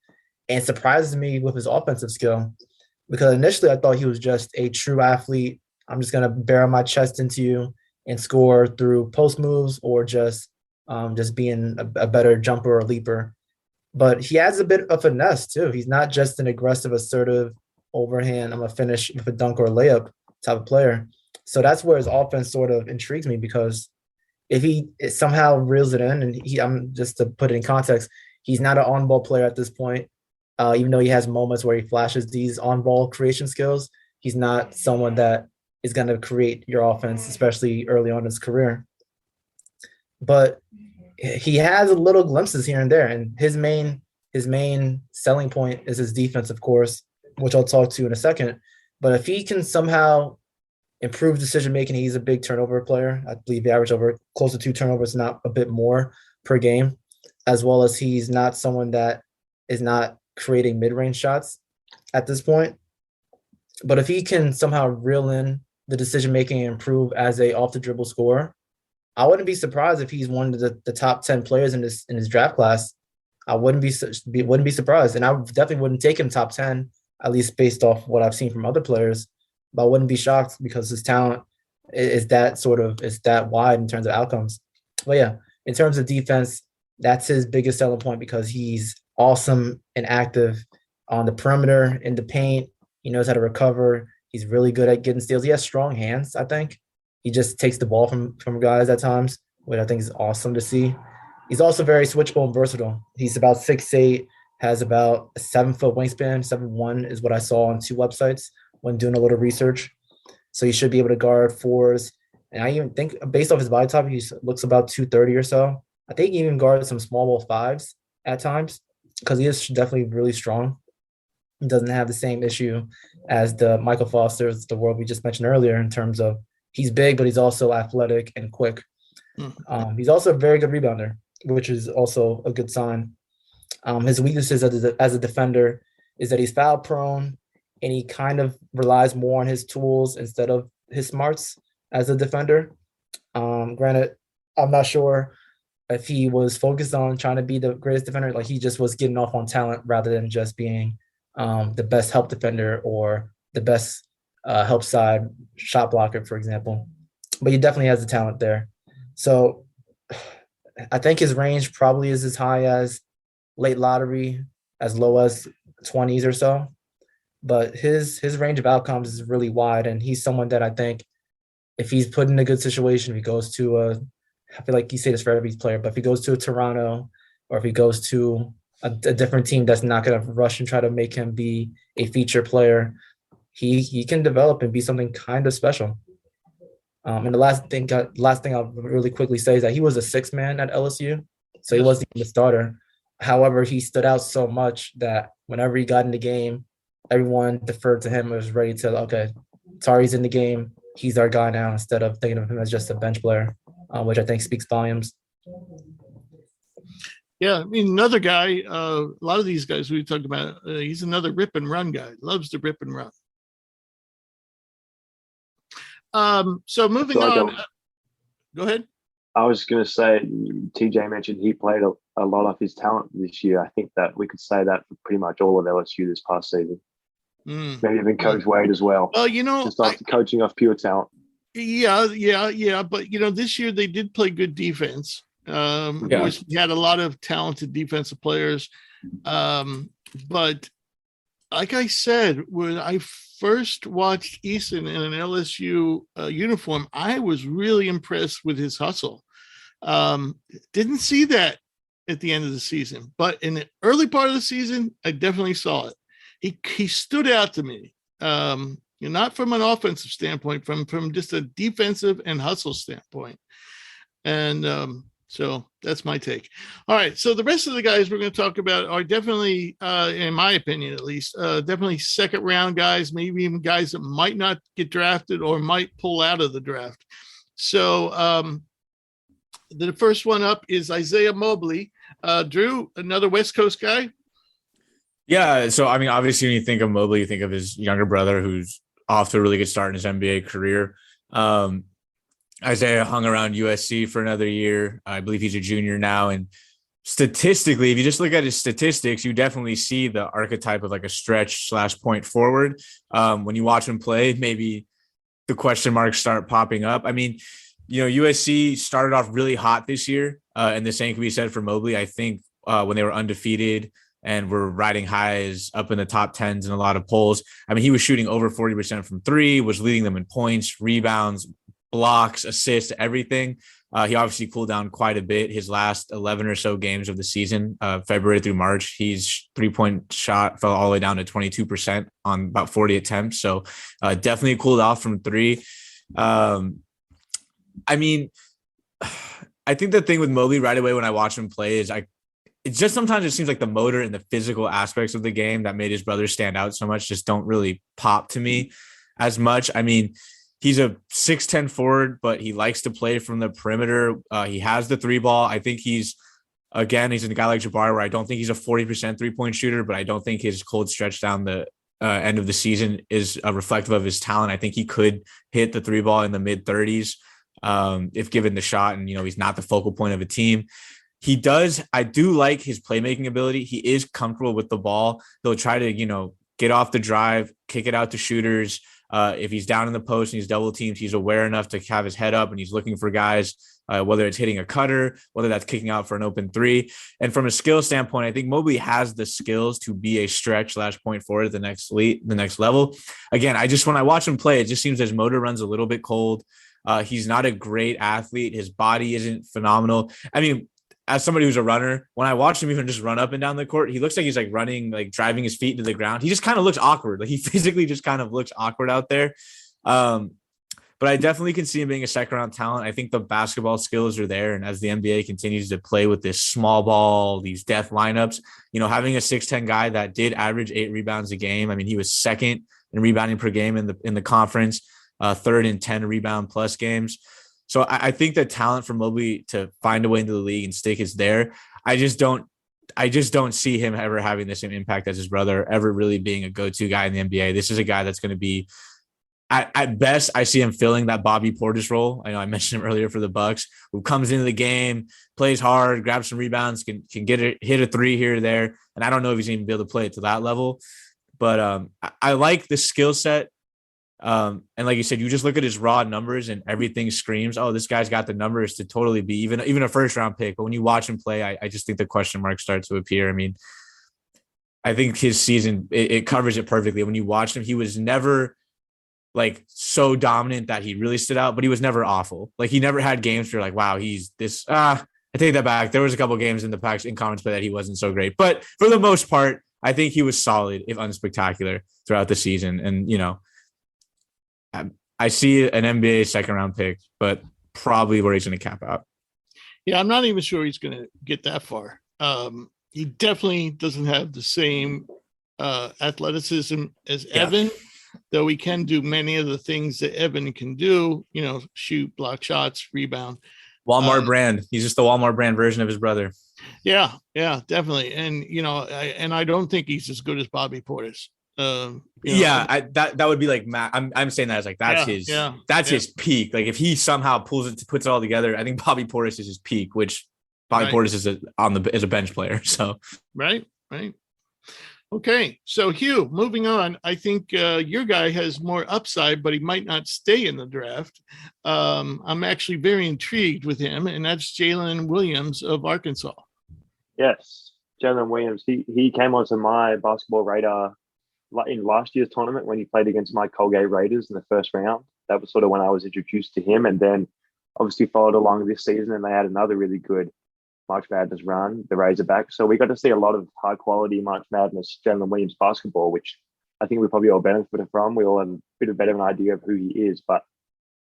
and surprises me with his offensive skill because initially I thought he was just a true athlete. I'm just going to barrel my chest into you and score through post moves or just being a better jumper or leaper. But he has a bit of finesse too. He's not just an aggressive, assertive, overhand, I'm going to finish with a dunk or a layup type of player. So that's where his offense sort of intrigues me because if he somehow reels it in, and I'm just to put it in context, he's not an on-ball player at this point, even though he has moments where he flashes these on-ball creation skills. He's not someone that is going to create your offense, especially early on in his career. But he has little glimpses here and there, and his main selling point is his defense, of course, which I'll talk to in a second. But if he can somehow improve decision making, he's a big turnover player. I believe he averaged over close to 2 turnovers, not a bit more per game, as well as he's not someone that is not creating mid-range shots at this point. But if he can somehow reel in the decision making and improve as a off the dribble scorer, I wouldn't be surprised if he's one of the top 10 players in his draft class. I wouldn't be surprised, and I definitely wouldn't take him top 10, at least based off what I've seen from other players. But I wouldn't be shocked because his talent is that wide in terms of outcomes. But yeah, in terms of defense, that's his biggest selling point because he's awesome and active on the perimeter, in the paint. He knows how to recover. He's really good at getting steals. He has strong hands, I think. He just takes the ball from guys at times, which I think is awesome to see. He's also very switchable and versatile. He's about 6'8", has about a 7-foot wingspan. 7'1" is what I saw on 2 websites when doing a little research. So he should be able to guard 4s. And I even think based off his body type, he looks about 230 or so. I think he even guards some small ball 5s at times because he is definitely really strong. He doesn't have the same issue as the Michael Fosters, the world we just mentioned earlier, in terms of he's big, but he's also athletic and quick. He's also a very good rebounder, which is also a good sign. His weaknesses as a defender is that he's foul prone and he kind of relies more on his tools instead of his smarts as a defender. Granted, I'm not sure if he was focused on trying to be the greatest defender, like he just was getting off on talent rather than just being the best help defender or the best help side shot blocker, for example. But he definitely has the talent there. So I think his range probably is as high as late lottery, as low as 20s or so. But his range of outcomes is really wide, and he's someone that I think if he's put in a good situation, if he goes to I feel like you say this for every player, but if he goes to a Toronto or if he goes to a different team that's not going to rush and try to make him be a feature player, he can develop and be something kind of special. And the last thing I'll really quickly say is that he was a sixth man at LSU, so he Yes. wasn't even the starter. However, he stood out so much that whenever he got in the game, everyone deferred to him and was ready to, okay, Tari's in the game. He's our guy now, instead of thinking of him as just a bench player, which I think speaks volumes. Yeah, I mean, another guy, a lot of these guys we talked about, he's another rip and run guy, loves to rip and run. So moving on. Go ahead. I was going to say, TJ mentioned he played a lot of his talent this year. I think that we could say that for pretty much all of LSU this past season. Maybe even Coach Wade as well. Well, just after coaching off pure talent. Yeah. But, this year they did play good defense. Of course, we had a lot of talented defensive players. But like I said, when I first watched Eason in an LSU uniform, I was really impressed with his hustle. Didn't see that at the end of the season, but in the early part of the season, I definitely saw it. He stood out to me, not from an offensive standpoint, from just a defensive and hustle standpoint. And so that's my take. All right. So the rest of the guys we're going to talk about are definitely, in my opinion, at least, definitely second round guys, maybe even guys that might not get drafted or might pull out of the draft. So the first one up is Isaiah Mobley. Drew, another West Coast guy. Yeah. So, I mean, obviously, when you think of Mobley, you think of his younger brother who's off to a really good start in his NBA career. Isaiah hung around USC for another year. I believe he's a junior now. And statistically, if you just look at his statistics, you definitely see the archetype of like a stretch / point forward. When you watch him play, maybe the question marks start popping up. I mean, USC started off really hot this year. And the same can be said for Mobley. I think when they were undefeated and were riding highs up in the top 10s in a lot of polls. I mean, he was shooting over 40% from three, was leading them in points, rebounds, blocks, assists, everything. He obviously cooled down quite a bit. His last 11 or so games of the season, February through March, his 3-point shot fell all the way down to 22% on about 40 attempts. So definitely cooled off from three. I mean, I think the thing with Mobley right away when I watch him play is it's just sometimes it seems like the motor and the physical aspects of the game that made his brother stand out so much just don't really pop to me as much. I mean, he's a 6'10" forward, but he likes to play from the perimeter. He has the three ball. I think he's a guy like Jabari, where I don't think he's a 40% 3-point shooter, but I don't think his cold stretch down the end of the season is reflective of his talent. I think he could hit the three ball in the mid 30s if given the shot, and he's not the focal point of a team. I do like his playmaking ability. He is comfortable with the ball. He'll try to, get off the drive, kick it out to shooters. If he's down in the post and he's double teamed, he's aware enough to have his head up and he's looking for guys, whether it's hitting a cutter, whether that's kicking out for an open three. And from a skill standpoint, I think Mobley has the skills to be a stretch / point forward at the next level. Again, when I watch him play, it just seems his motor runs a little bit cold. He's not a great athlete. His body isn't phenomenal. I mean, as somebody who's a runner, when I watch him even just run up and down the court, he looks like he's like running, like driving his feet to the ground. He just kind of looks awkward. Like he physically just kind of looks awkward out there. But I definitely can see him being a second round talent. I think the basketball skills are there. And as the NBA continues to play with this small ball, these death lineups, having a 6'10" guy that did average 8 rebounds a game. I mean, he was second in rebounding per game in the conference, third in 10 rebound plus games. So I think the talent for Mobley to find a way into the league and stick is there. I just don't see him ever having the same impact as his brother, ever really being a go-to guy in the NBA. This is a guy that's going to be, at best, I see him filling that Bobby Portis role. I know I mentioned him earlier for the Bucks, who comes into the game, plays hard, grabs some rebounds, can hit a three here or there. And I don't know if he's even be able to play it to that level. But I like the skill set. And like you said, you just look at his raw numbers and everything screams, oh, this guy's got the numbers to totally be even a first round pick. But when you watch him play, I just think the question marks start to appear. I mean, I think his season, it covers it perfectly. When you watch him, he was never like so dominant that he really stood out, but he was never awful. Like he never had games where you're like, wow, he's this, I take that back. There was a couple games in the Pac in conference play that he wasn't so great, but for the most part, I think he was solid, if unspectacular throughout the season. And, I see an NBA second round pick, but probably where he's going to cap out. Yeah, I'm not even sure he's going to get that far. He definitely doesn't have the same athleticism as Evan, though he can do many of the things that Evan can do, shoot, block shots, rebound. Walmart brand. He's just the Walmart brand version of his brother. Yeah, definitely. And, I don't think he's as good as Bobby Portis. That would be like I'm saying that as like that's his peak. Like if he somehow puts it all together, I think Bobby Portis is his peak, which Bobby Portis is as a bench player. So right. Okay, so Hugh, moving on. I think your guy has more upside, but he might not stay in the draft. I'm actually very intrigued with him, and that's Jalen Williams of Arkansas. Yes, Jalen Williams. He came onto my basketball radar in last year's tournament when he played against my Colgate Raiders in the first round. That was sort of when I was introduced to him, and then obviously followed along this season, and they had another really good March Madness run, the Razorbacks. So we got to see a lot of high quality March Madness Jalen Williams basketball, which I think we probably all benefited from. We all have a bit of an idea of who he is. But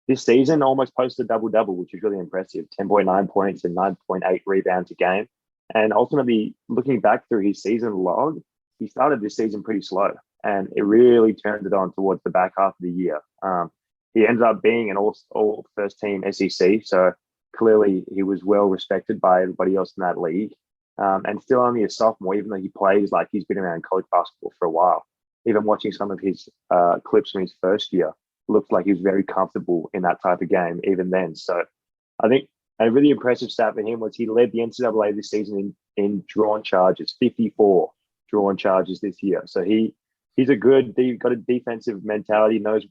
this season almost posted a double-double, which is really impressive. 10.9 points and 9.8 rebounds a game. And ultimately, looking back through his season log, he started this season pretty slow, and it really turned it on towards the back half of the year. He ended up being an all first team SEC, so clearly he was well respected by everybody else in that league, and still only a sophomore, even though he plays like he's been around college basketball for a while. Even watching some of his clips from his first year, looked like he was very comfortable in that type of game even then. So I think a really impressive stat for him was he led the NCAA this season in drawn charges, 54 drawn charges this year. So he's got a defensive mentality, knows,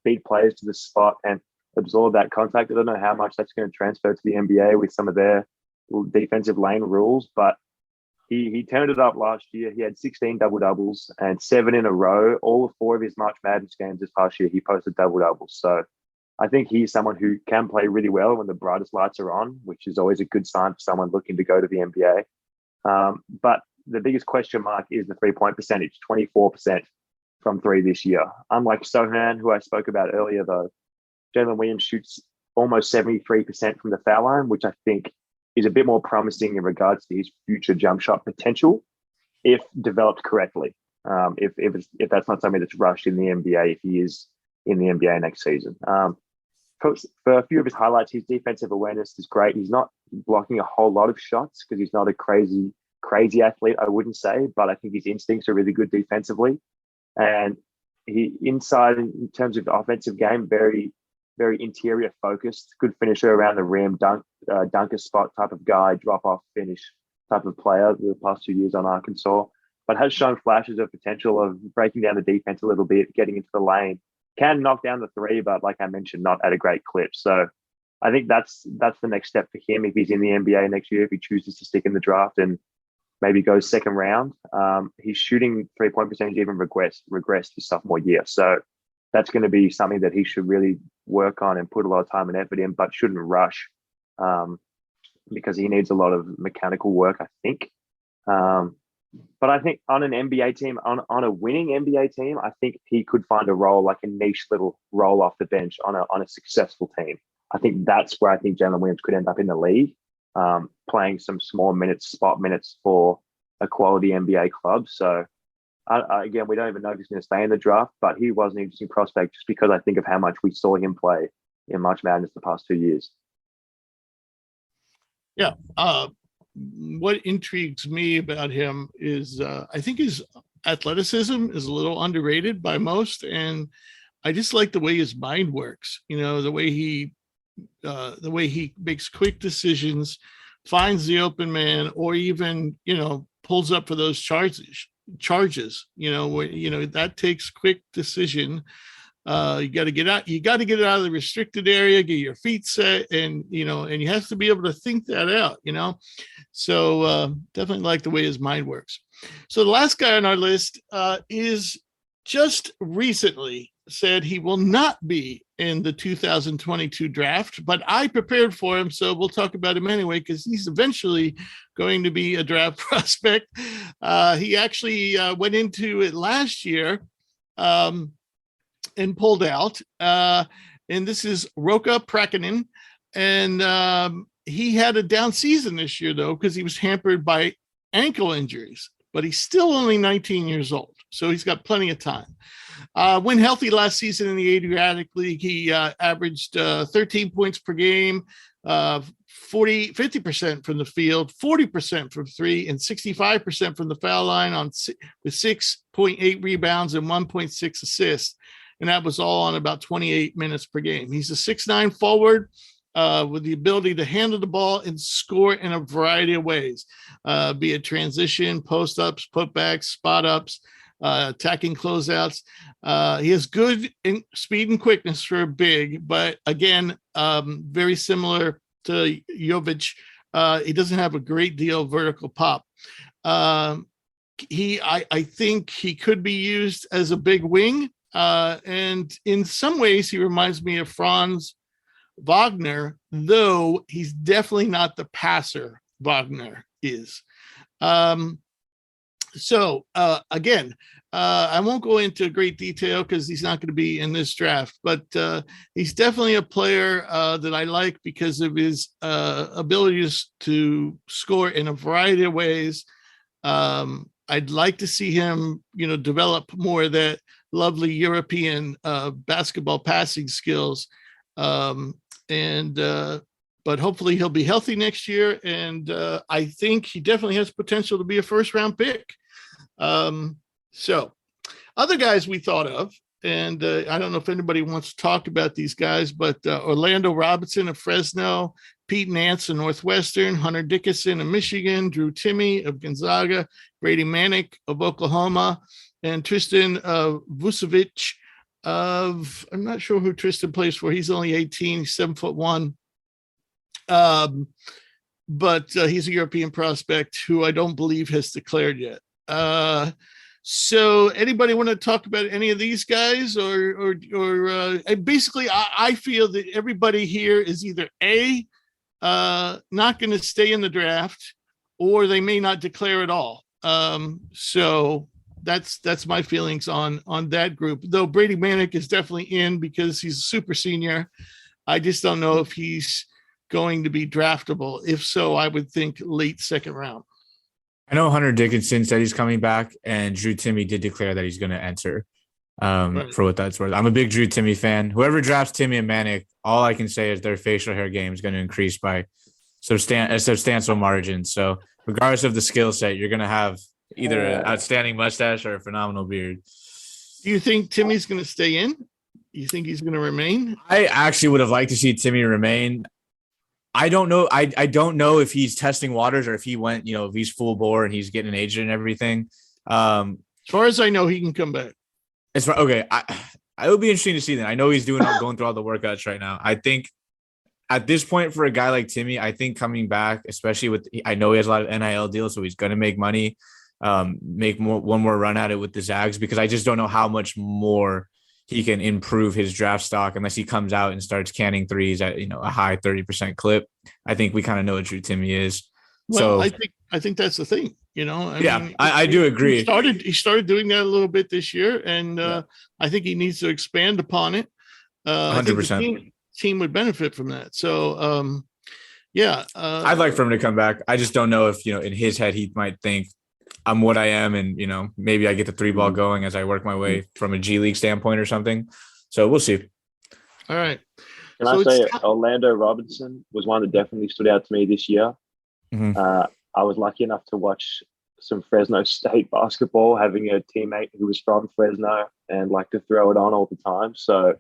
beat players to the spot and absorb that contact. I don't know how much that's going to transfer to the NBA with some of their defensive lane rules, but he turned it up last year. He had 16 double-doubles and 7 in a row. All 4 of his March Madness games this past year, he posted double-doubles. So I think he's someone who can play really well when the brightest lights are on, which is always a good sign for someone looking to go to the NBA. But the biggest question mark is the three-point percentage, 24% from 3 this year. Unlike Sohan, who I spoke about earlier, though, Jalen Williams shoots almost 73% from the foul line, which I think is a bit more promising in regards to his future jump shot potential if developed correctly. If that's not something that's rushed in the NBA, if he is in the NBA next season. For a few of his highlights, his defensive awareness is great. He's not blocking a whole lot of shots because he's not a crazy athlete, I wouldn't say, but I think his instincts are really good defensively. And he inside in terms of the offensive game, very, very interior focused, good finisher around the rim, dunker spot type of guy, drop off finish type of player the past 2 years on Arkansas, but has shown flashes of potential of breaking down the defense a little bit, getting into the lane, can knock down the three, but like I mentioned, not at a great clip. So I think that's the next step for him if he's in the NBA next year, if he chooses to stick in the draft and maybe goes second round. His shooting 3-point percentage even regressed his sophomore year. So that's going to be something that he should really work on and put a lot of time and effort in, but shouldn't rush because he needs a lot of mechanical work, I think. But I think on an NBA team, on a winning NBA team, I think he could find a role, like a niche little role off the bench on a successful team. I think that's where I think Jalen Williams could end up in the league, playing some small minutes, spot minutes for a quality NBA club. So again, we don't even know if he's going to stay in the draft, but he was an interesting prospect just because I think of how much we saw him play in March Madness the past 2 years. Yeah. What intrigues me about him is I think his athleticism is a little underrated by most, and I just like the way his mind works. The way he makes quick decisions, finds the open man, or even pulls up for those charges. That takes quick decision. You got to get out. You got to get it out of the restricted area, get your feet set, and you have to be able to think that out. So definitely like the way his mind works. So the last guy on our list is just recently said he will not be in the 2022 draft, but I prepared for him, so we'll talk about him anyway because he's eventually going to be a draft prospect. He actually went into it last year. and pulled out. And this is Roka Prakinen. And he had a down season this year, though, because he was hampered by ankle injuries. But he's still only 19 years old, so he's got plenty of time. When healthy last season in the Adriatic League, he averaged 13 points per game, 50% from the field, 40% from three, and 65% from the foul line with 6.8 rebounds and 1.6 assists. And that was all on about 28 minutes per game. He's a 6'9" forward with the ability to handle the ball and score in a variety of ways, be it transition, post-ups, putbacks, spot-ups, attacking closeouts. He has good speed and quickness for a big, but again, very similar to Jovic. He doesn't have a great deal of vertical pop. I think he could be used as a big wing. And in some ways, he reminds me of Franz Wagner, though he's definitely not the passer Wagner is. So again, I won't go into great detail because he's not going to be in this draft, but he's definitely a player that I like because of his abilities to score in a variety of ways. I'd like to see him, develop more of that lovely European basketball passing skills. But hopefully he'll be healthy next year. And I think he definitely has potential to be a first-round pick. So other guys we thought of, and I don't know if anybody wants to talk about these guys, but Orlando Robinson of Fresno, Pete Nance of Northwestern, Hunter Dickinson of Michigan, Drew Timme of Gonzaga, Brady Manick of Oklahoma, and Tristan Vucevic of, I'm not sure who Tristan plays for. He's only 18, he's 7'1". But he's a European prospect who I don't believe has declared yet. So anybody want to talk about any of these guys or basically I feel that everybody here is either not going to stay in the draft or they may not declare at all. So that's my feelings on that group, though Brady Manick is definitely in because he's a super senior. I just don't know if he's going to be draftable. If so, I would think late second round. I know Hunter Dickinson said he's coming back, and Drew Timme did declare that he's going to enter. Right. For what that's worth, I'm a big Drew Timme fan. Whoever drafts Timme and Manick, all I can say is their facial hair game is going to increase by a substantial margin. So, regardless of the skill set, you're going to have either an outstanding mustache or a phenomenal beard. Do you think Timmy's going to stay in? You think he's going to remain? I actually would have liked to see Timme remain. I don't know. I don't know if he's testing waters or if he went, if he's full bore and he's getting an agent and everything. As far as I know, he can come back. Okay. It would be interesting to see that. I know he's going through all the workouts right now. I think at this point for a guy like Timme, I think coming back, especially I know he has a lot of NIL deals, so he's going to make money, make one more run at it with the Zags, because I just don't know how much more he can improve his draft stock unless he comes out and starts canning threes at a high 30% clip. I think we kind of know what Drew Timme is. Well, so I think that's the thing. I do agree. He started doing that a little bit this year, and I think he needs to expand upon it. 100%. I think the team would benefit from that. So I'd like for him to come back. I just don't know if in his head he might think I'm what I am, and maybe I get the three ball going as I work my way from a G League standpoint or something. So we'll see. All right. Can I say Orlando Robinson was one that definitely stood out to me this year. Mm-hmm. I was lucky enough to watch some Fresno State basketball, having a teammate who was from Fresno and liked to throw it on all the time. So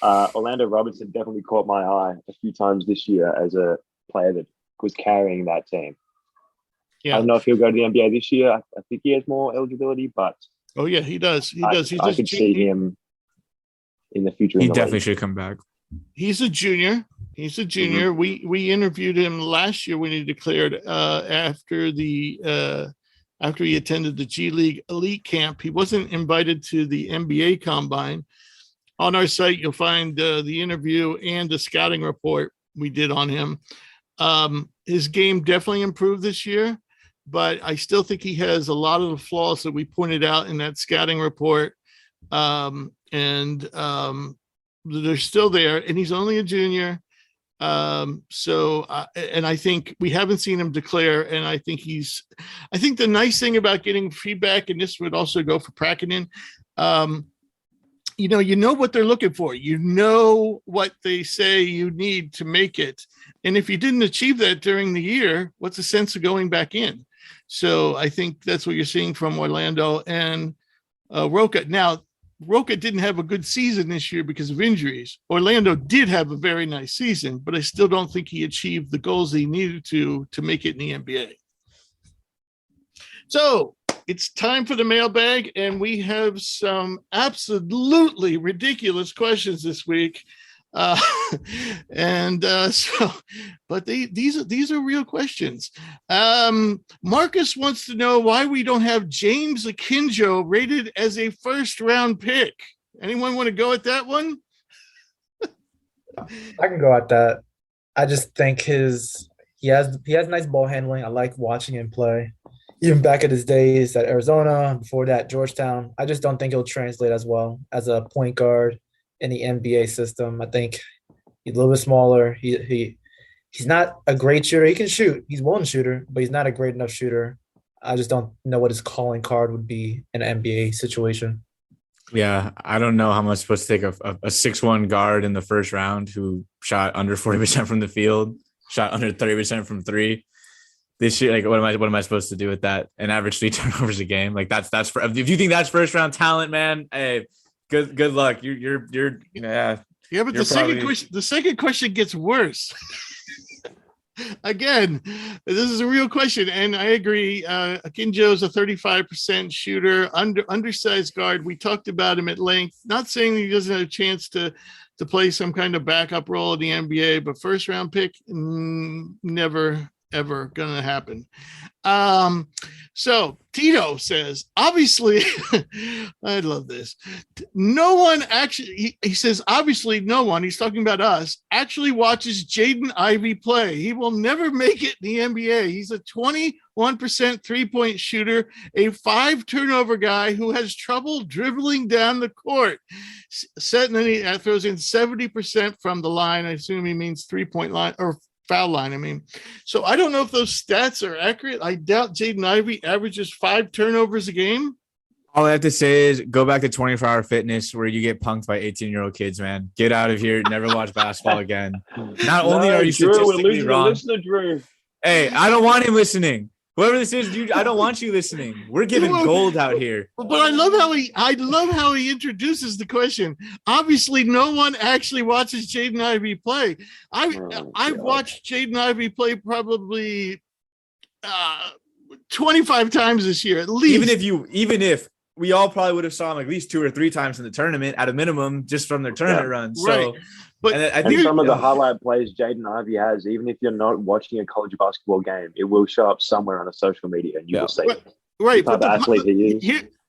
Orlando Robinson definitely caught my eye a few times this year as a player that was carrying that team. Yeah. I don't know if he'll go to the NBA this year. I think he has more eligibility, but he does. I could see him in the future. He definitely should come back. He's a junior. Mm-hmm. We interviewed him last year when he declared after he attended the G League Elite Camp. He wasn't invited to the NBA Combine. On our site, you'll find the interview and the scouting report we did on him. His game definitely improved this year, but I still think he has a lot of the flaws that we pointed out in that scouting report. They're still there, and he's only a junior. And I think we haven't seen him declare, and I think the nice thing about getting feedback, and this would also go for Prakkinen, you know what they're looking for. You know what they say you need to make it. And if you didn't achieve that during the year, what's the sense of going back in? So I think that's what you're seeing from Orlando and Roca. Now, Roca didn't have a good season this year because of injuries. Orlando did have a very nice season, but I still don't think he achieved the goals he needed to make it in the NBA. So it's time for the mailbag, and we have some absolutely ridiculous questions this week. But these are real questions. Marcus wants to know why we don't have James Akinjo rated as a first-round pick. Anyone want to go at that one? I can go at that. I just think he has nice ball handling. I like watching him play. Even back at his days at Arizona, before that Georgetown, I just don't think he'll translate as well as a point guard in the NBA system. I think he's a little bit smaller. He's not a great shooter. He can shoot. He's one shooter, but he's not a great enough shooter. I just don't know what his calling card would be in an NBA situation. Yeah, I don't know how much supposed to take a 6'1" guard in the first round who shot under 40% from the field, shot under 30% from three. This year, like, what am I supposed to do with that? An average 3 turnovers a game, like that's if you think that's first round talent, man, hey, good luck. You're yeah. Yeah, but the second question gets worse. Again, this is a real question, and I agree. Akinjo's a 35% shooter, undersized guard. We talked about him at length. Not saying he doesn't have a chance to play some kind of backup role in the NBA, but first round pick, never ever gonna happen. So Tito says, obviously, I love this. No one actually, he says, obviously no one, he's talking about us, actually watches Jaden Ivey play. He will never make it in the NBA. He's a 21% 3-point shooter, a 5 turnover guy who has trouble dribbling down the court. And then he throws in 70% from the line. I assume he means 3-point line or foul line. I mean, so I don't know if those stats are accurate. I doubt Jaden Ivey averages 5 turnovers a game. All I have to say is go back to 24-hour fitness where you get punked by 18-year-old kids, man. Get out of here. Never watch basketball again. Not only are you statistically wrong. Listener, Drew. Hey, I don't want him listening. Whoever this is, dude, I don't want you listening. We're giving gold out here. But I love how he introduces the question. Obviously, no one actually watches Jaden Ivey play. I've watched Jaden Ivey play probably 25 times this year, at least. Even if we all probably would have saw him at least 2 or 3 times in the tournament at a minimum, just from their tournament runs. So. Right. But I think some of the highlight plays Jaden Ivey has, even if you're not watching a college basketball game, it will show up somewhere on a social media, and you will see right. the type of athlete he is.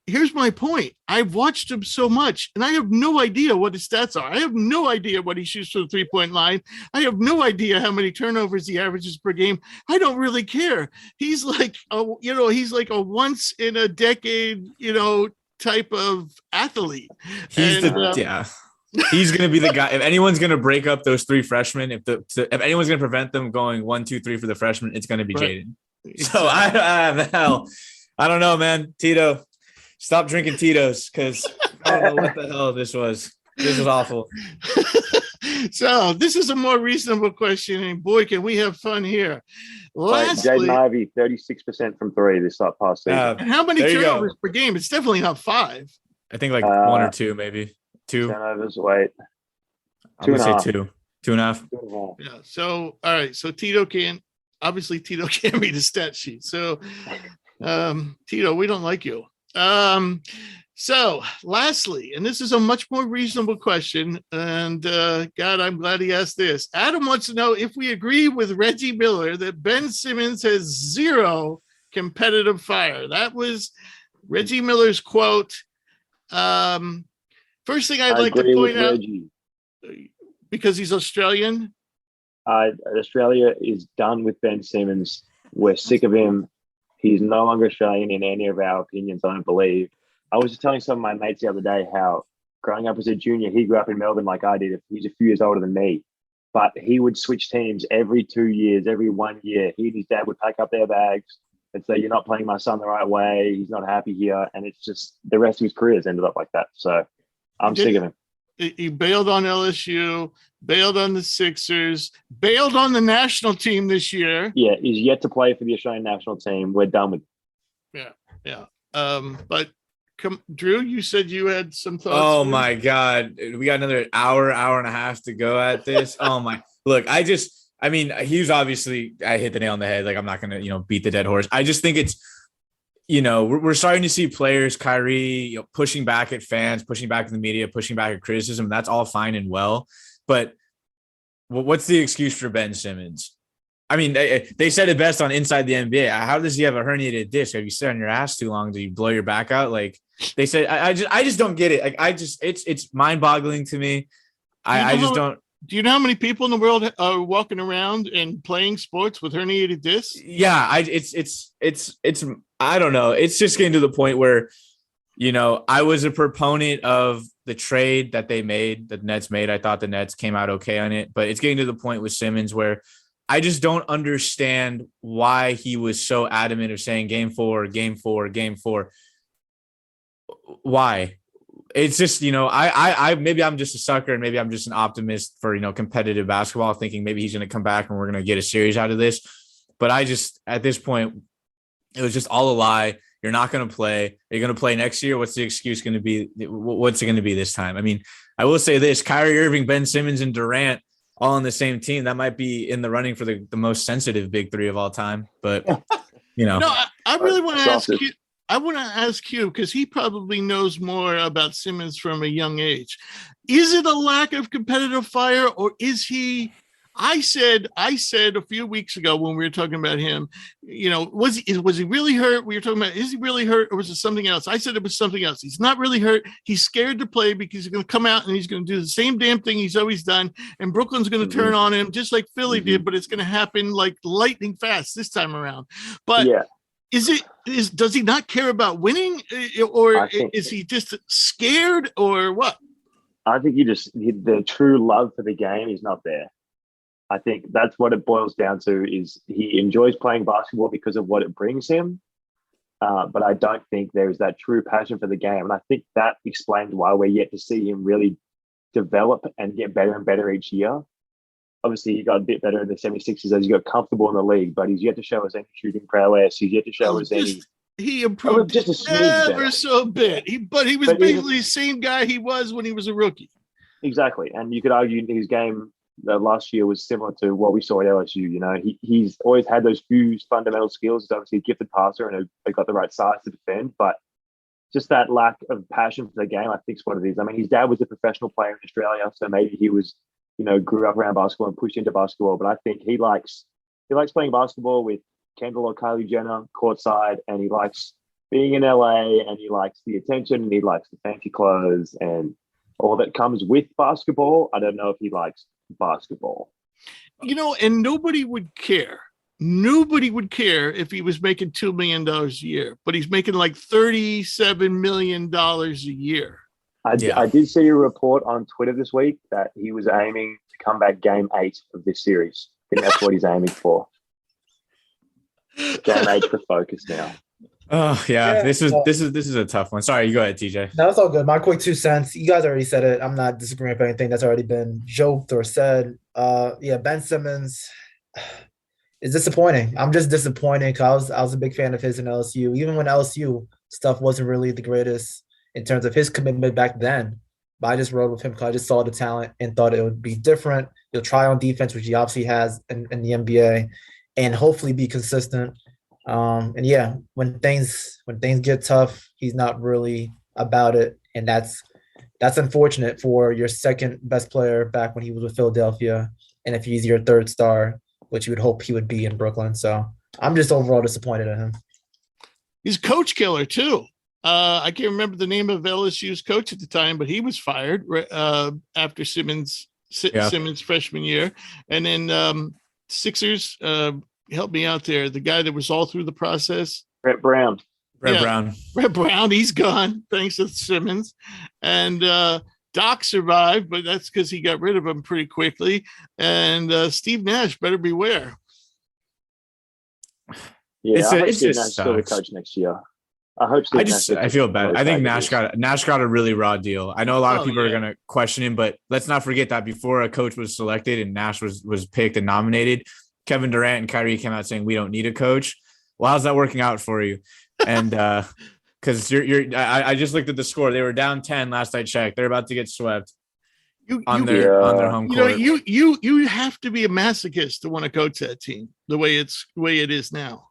Here's my point. I've watched him so much, and I have no idea what his stats are. I have no idea what he shoots from the 3-point line. I have no idea how many turnovers he averages per game. I don't really care. He's like a once in a decade, type of athlete. He's going to be the guy. If anyone's going to break up those 3 freshmen, if anyone's going to prevent them going 1, 2, 3 for the freshmen, it's going to be Jaden. So I don't know, man. Tito, stop drinking Tito's because I don't know what the hell this was. This was awful. So this is a more reasonable question, and boy, can we have fun here. Jaden Ivey, 36% from 3 this past season. And how many turnovers per game? It's definitely not 5. I think 1 or 2, maybe. 2 turnovers. Wait, I'm gonna say 2, 2.5. Yeah. So all right. So Tito can't read the stat sheet. So Tito, we don't like you. So lastly, and this is a much more reasonable question, and God, I'm glad he asked this. Adam wants to know if we agree with Reggie Miller that Ben Simmons has 0 competitive fire. That was Reggie Miller's quote. First thing I'd like to point out, because he's Australian. Australia is done with Ben Simmons. We're sick of him. He's no longer Australian in any of our opinions, I don't believe. I was just telling some of my mates the other day how growing up as a junior, he grew up in Melbourne like I did. He's a few years older than me, but he would switch teams every 2 years, every 1 year. He and his dad would pack up their bags and say, "You're not playing my son the right way. He's not happy here." And it's just the rest of his career has ended up like that. So I'm sick of him. He bailed on LSU, bailed on the Sixers, bailed on the national team this year. Yeah, he's yet to play for the Australian national team. We're done with him. Yeah. But Drew, you said you had some thoughts. Oh my God. We got another hour and a half to go at this. Oh my, look, he's obviously, I hit the nail on the head. Like, I'm not going to, beat the dead horse. I just think it's, we're starting to see players, Kyrie, pushing back at fans, pushing back at the media, pushing back at criticism. That's all fine and well. But what's the excuse for Ben Simmons? I mean, they said it best on Inside the NBA. How does he have a herniated disc? Have you sit on your ass too long? Do you blow your back out? Like they said, I just don't get it. Like it's mind boggling to me. I just don't. Do you know how many people in the world are walking around and playing sports with herniated discs? Yeah, it's I don't know. It's just getting to the point where, I was a proponent of the trade that they made, that the Nets made. I thought the Nets came out okay on it, but it's getting to the point with Simmons where I just don't understand why he was so adamant of saying game four. Why? It's just, I maybe I'm just a sucker and maybe I'm just an optimist for, competitive basketball, thinking maybe he's going to come back and we're going to get a series out of this. But at this point, it was just all a lie. You're not going to play. You're going to play next year. What's the excuse going to be? What's it going to be this time? I mean, I will say this: Kyrie Irving, Ben Simmons, and Durant all on the same team. That might be in the running for the most sensitive big three of all time. But, No, I really want to ask you. I want to ask you, because he probably knows more about Simmons from a young age. Is it a lack of competitive fire, or is he? I said a few weeks ago when we were talking about him, was he really hurt? We were talking about, is he really hurt, or was it something else? I said it was something else. He's not really hurt. He's scared to play because he's going to come out and he's going to do the same damn thing he's always done, and Brooklyn's going to turn on him just like Philly did, but it's going to happen like lightning fast this time around. But yeah. Does he not care about winning, or is he just scared, or what? I think the true love for the game is not there. I think that's what it boils down to, is he enjoys playing basketball because of what it brings him. But I don't think there is that true passion for the game. And I think that explains why we're yet to see him really develop and get better and better each year. Obviously, he got a bit better in the 76ers as he got comfortable in the league, but he's yet to show us any shooting prowess. He's yet to show us any. He improved just ever so bit. But he was basically the same guy he was when he was a rookie. Exactly. And you could argue his game last year was similar to what we saw at LSU. He's always had those few fundamental skills. He's obviously a gifted passer and got the right size to defend, but just that lack of passion for the game, I think, is what it is. I mean, his dad was a professional player in Australia, so maybe he was, grew up around basketball and pushed into basketball. But I think he likes playing basketball with Kendall or Kylie Jenner courtside, and he likes being in LA, and he likes the attention, and he likes the fancy clothes and all that comes with basketball. I don't know if he likes basketball. And nobody would care. Nobody would care if he was making $2 million a year, but he's making like $37 million a year. I did see a report on Twitter this week that he was aiming to come back game 8 of this series. I think that's what he's aiming for. Game 8 the focus now. Oh yeah. This is a tough one. Sorry, you go ahead, TJ. No, it's all good. My quick 2 cents. You guys already said it. I'm not disagreeing with anything that's already been joked or said. Ben Simmons is disappointing. I'm just disappointed because I was a big fan of his in LSU. Even when LSU stuff wasn't really the greatest in terms of his commitment back then. But I just rode with him because I just saw the talent and thought it would be different. He'll try on defense, which he obviously has in the NBA, and hopefully be consistent. When things get tough, he's not really about it, and that's unfortunate for your second best player back when he was with Philadelphia, and if he's your third star, which you would hope he would be in Brooklyn. So I'm just overall disappointed in him. He's coach killer too. I can't remember the name of LSU's coach at the time, but he was fired after Simmons' freshman year, and then Sixers. Help me out there. The guy that was all through the process. Brett Brown. Brett Brown, he's gone thanks to Simmons. And Doc survived, but that's because he got rid of him pretty quickly. And Steve Nash, better beware. Yeah, I hope Steve Nash still the coach next year. I feel bad. I think Nash got a really raw deal. I know a lot of people are going to question him, but let's not forget that before a coach was selected and Nash was picked and nominated, Kevin Durant and Kyrie came out saying we don't need a coach. Well, how's that working out for you? And because I just looked at the score. They were down 10 last I checked. They're about to get swept on their home court. You have to be a masochist to want to coach that team the way it is now.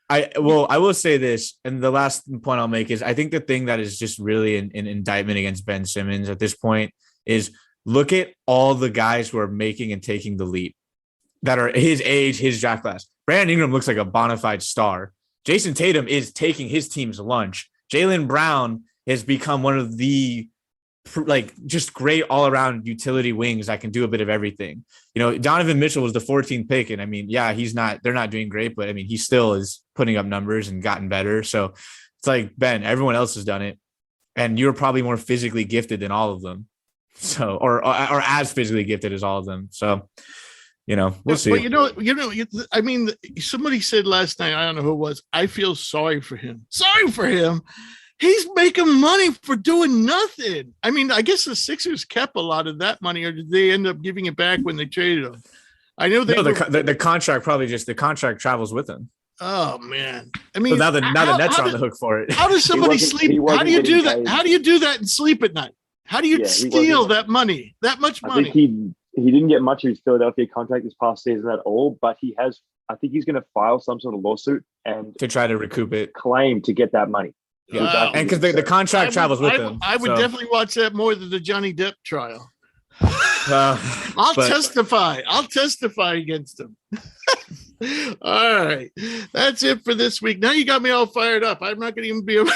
I will say this, and the last point I'll make is I think the thing that is just really an indictment against Ben Simmons at this point is look at all the guys who are making and taking the leap that are his age, his draft class. Brandon Ingram looks like a bona fide star. Jason Tatum is taking his team's lunch. Jaylen Brown has become one of the just great all around utility wings that can do a bit of everything. Donovan Mitchell was the 14th pick. And I mean, yeah, they're not doing great, but I mean, he still is putting up numbers and gotten better. So it's like, Ben, everyone else has done it. And you're probably more physically gifted than all of them. So, or as physically gifted as all of them. So, we'll see. But I mean, somebody said last night, I don't know who it was, I feel sorry for him. He's making money for doing nothing. I mean, I guess the Sixers kept a lot of that money, or did they end up giving it back when they traded him? I know the contract the contract travels with him. Oh man! I mean, so now the Nets are on the hook for it. How does somebody sleep? How do you do that? How do you do that and sleep at night? How do you steal that money? That much money? I think he didn't get much of his Philadelphia contract this past season at all, but he has. I think he's going to file some sort of lawsuit and to try to recoup it, claim to get that money. Yeah, and because the contract travels with him. I would definitely watch that more than the Johnny Depp trial. I'll testify against him. All right. That's it for this week. Now you got me all fired up. I'm not going to even be able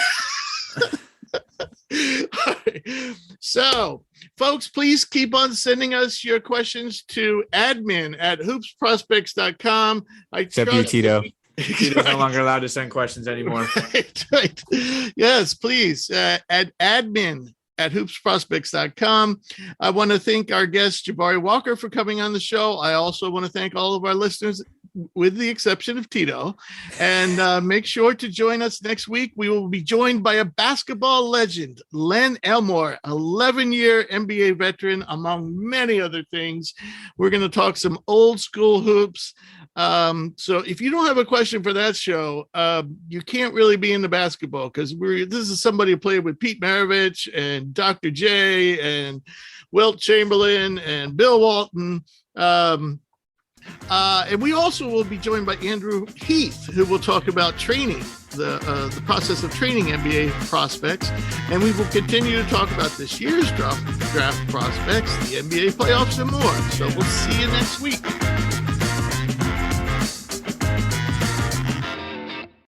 right. So, folks, please keep on sending us your questions to admin@hoopsprospects.com. Except you, Tito. Tito's no longer allowed to send questions anymore. Right. Yes, please. At admin@hoopsprospects.com. I want to thank our guest, Jabari Walker, for coming on the show. I also want to thank all of our listeners, with the exception of Tito. And make sure to join us next week. We will be joined by a basketball legend, Len Elmore, 11-year NBA veteran, among many other things. We're going to talk some old school hoops. So if you don't have a question for that show, you can't really be into basketball, because this is somebody who played with Pete Maravich and Dr. J and Wilt Chamberlain and Bill Walton. And we also will be joined by Andrew Heath, who will talk about training, the process of training NBA prospects. And we will continue to talk about this year's draft prospects, the NBA playoffs, and more. So we'll see you next week.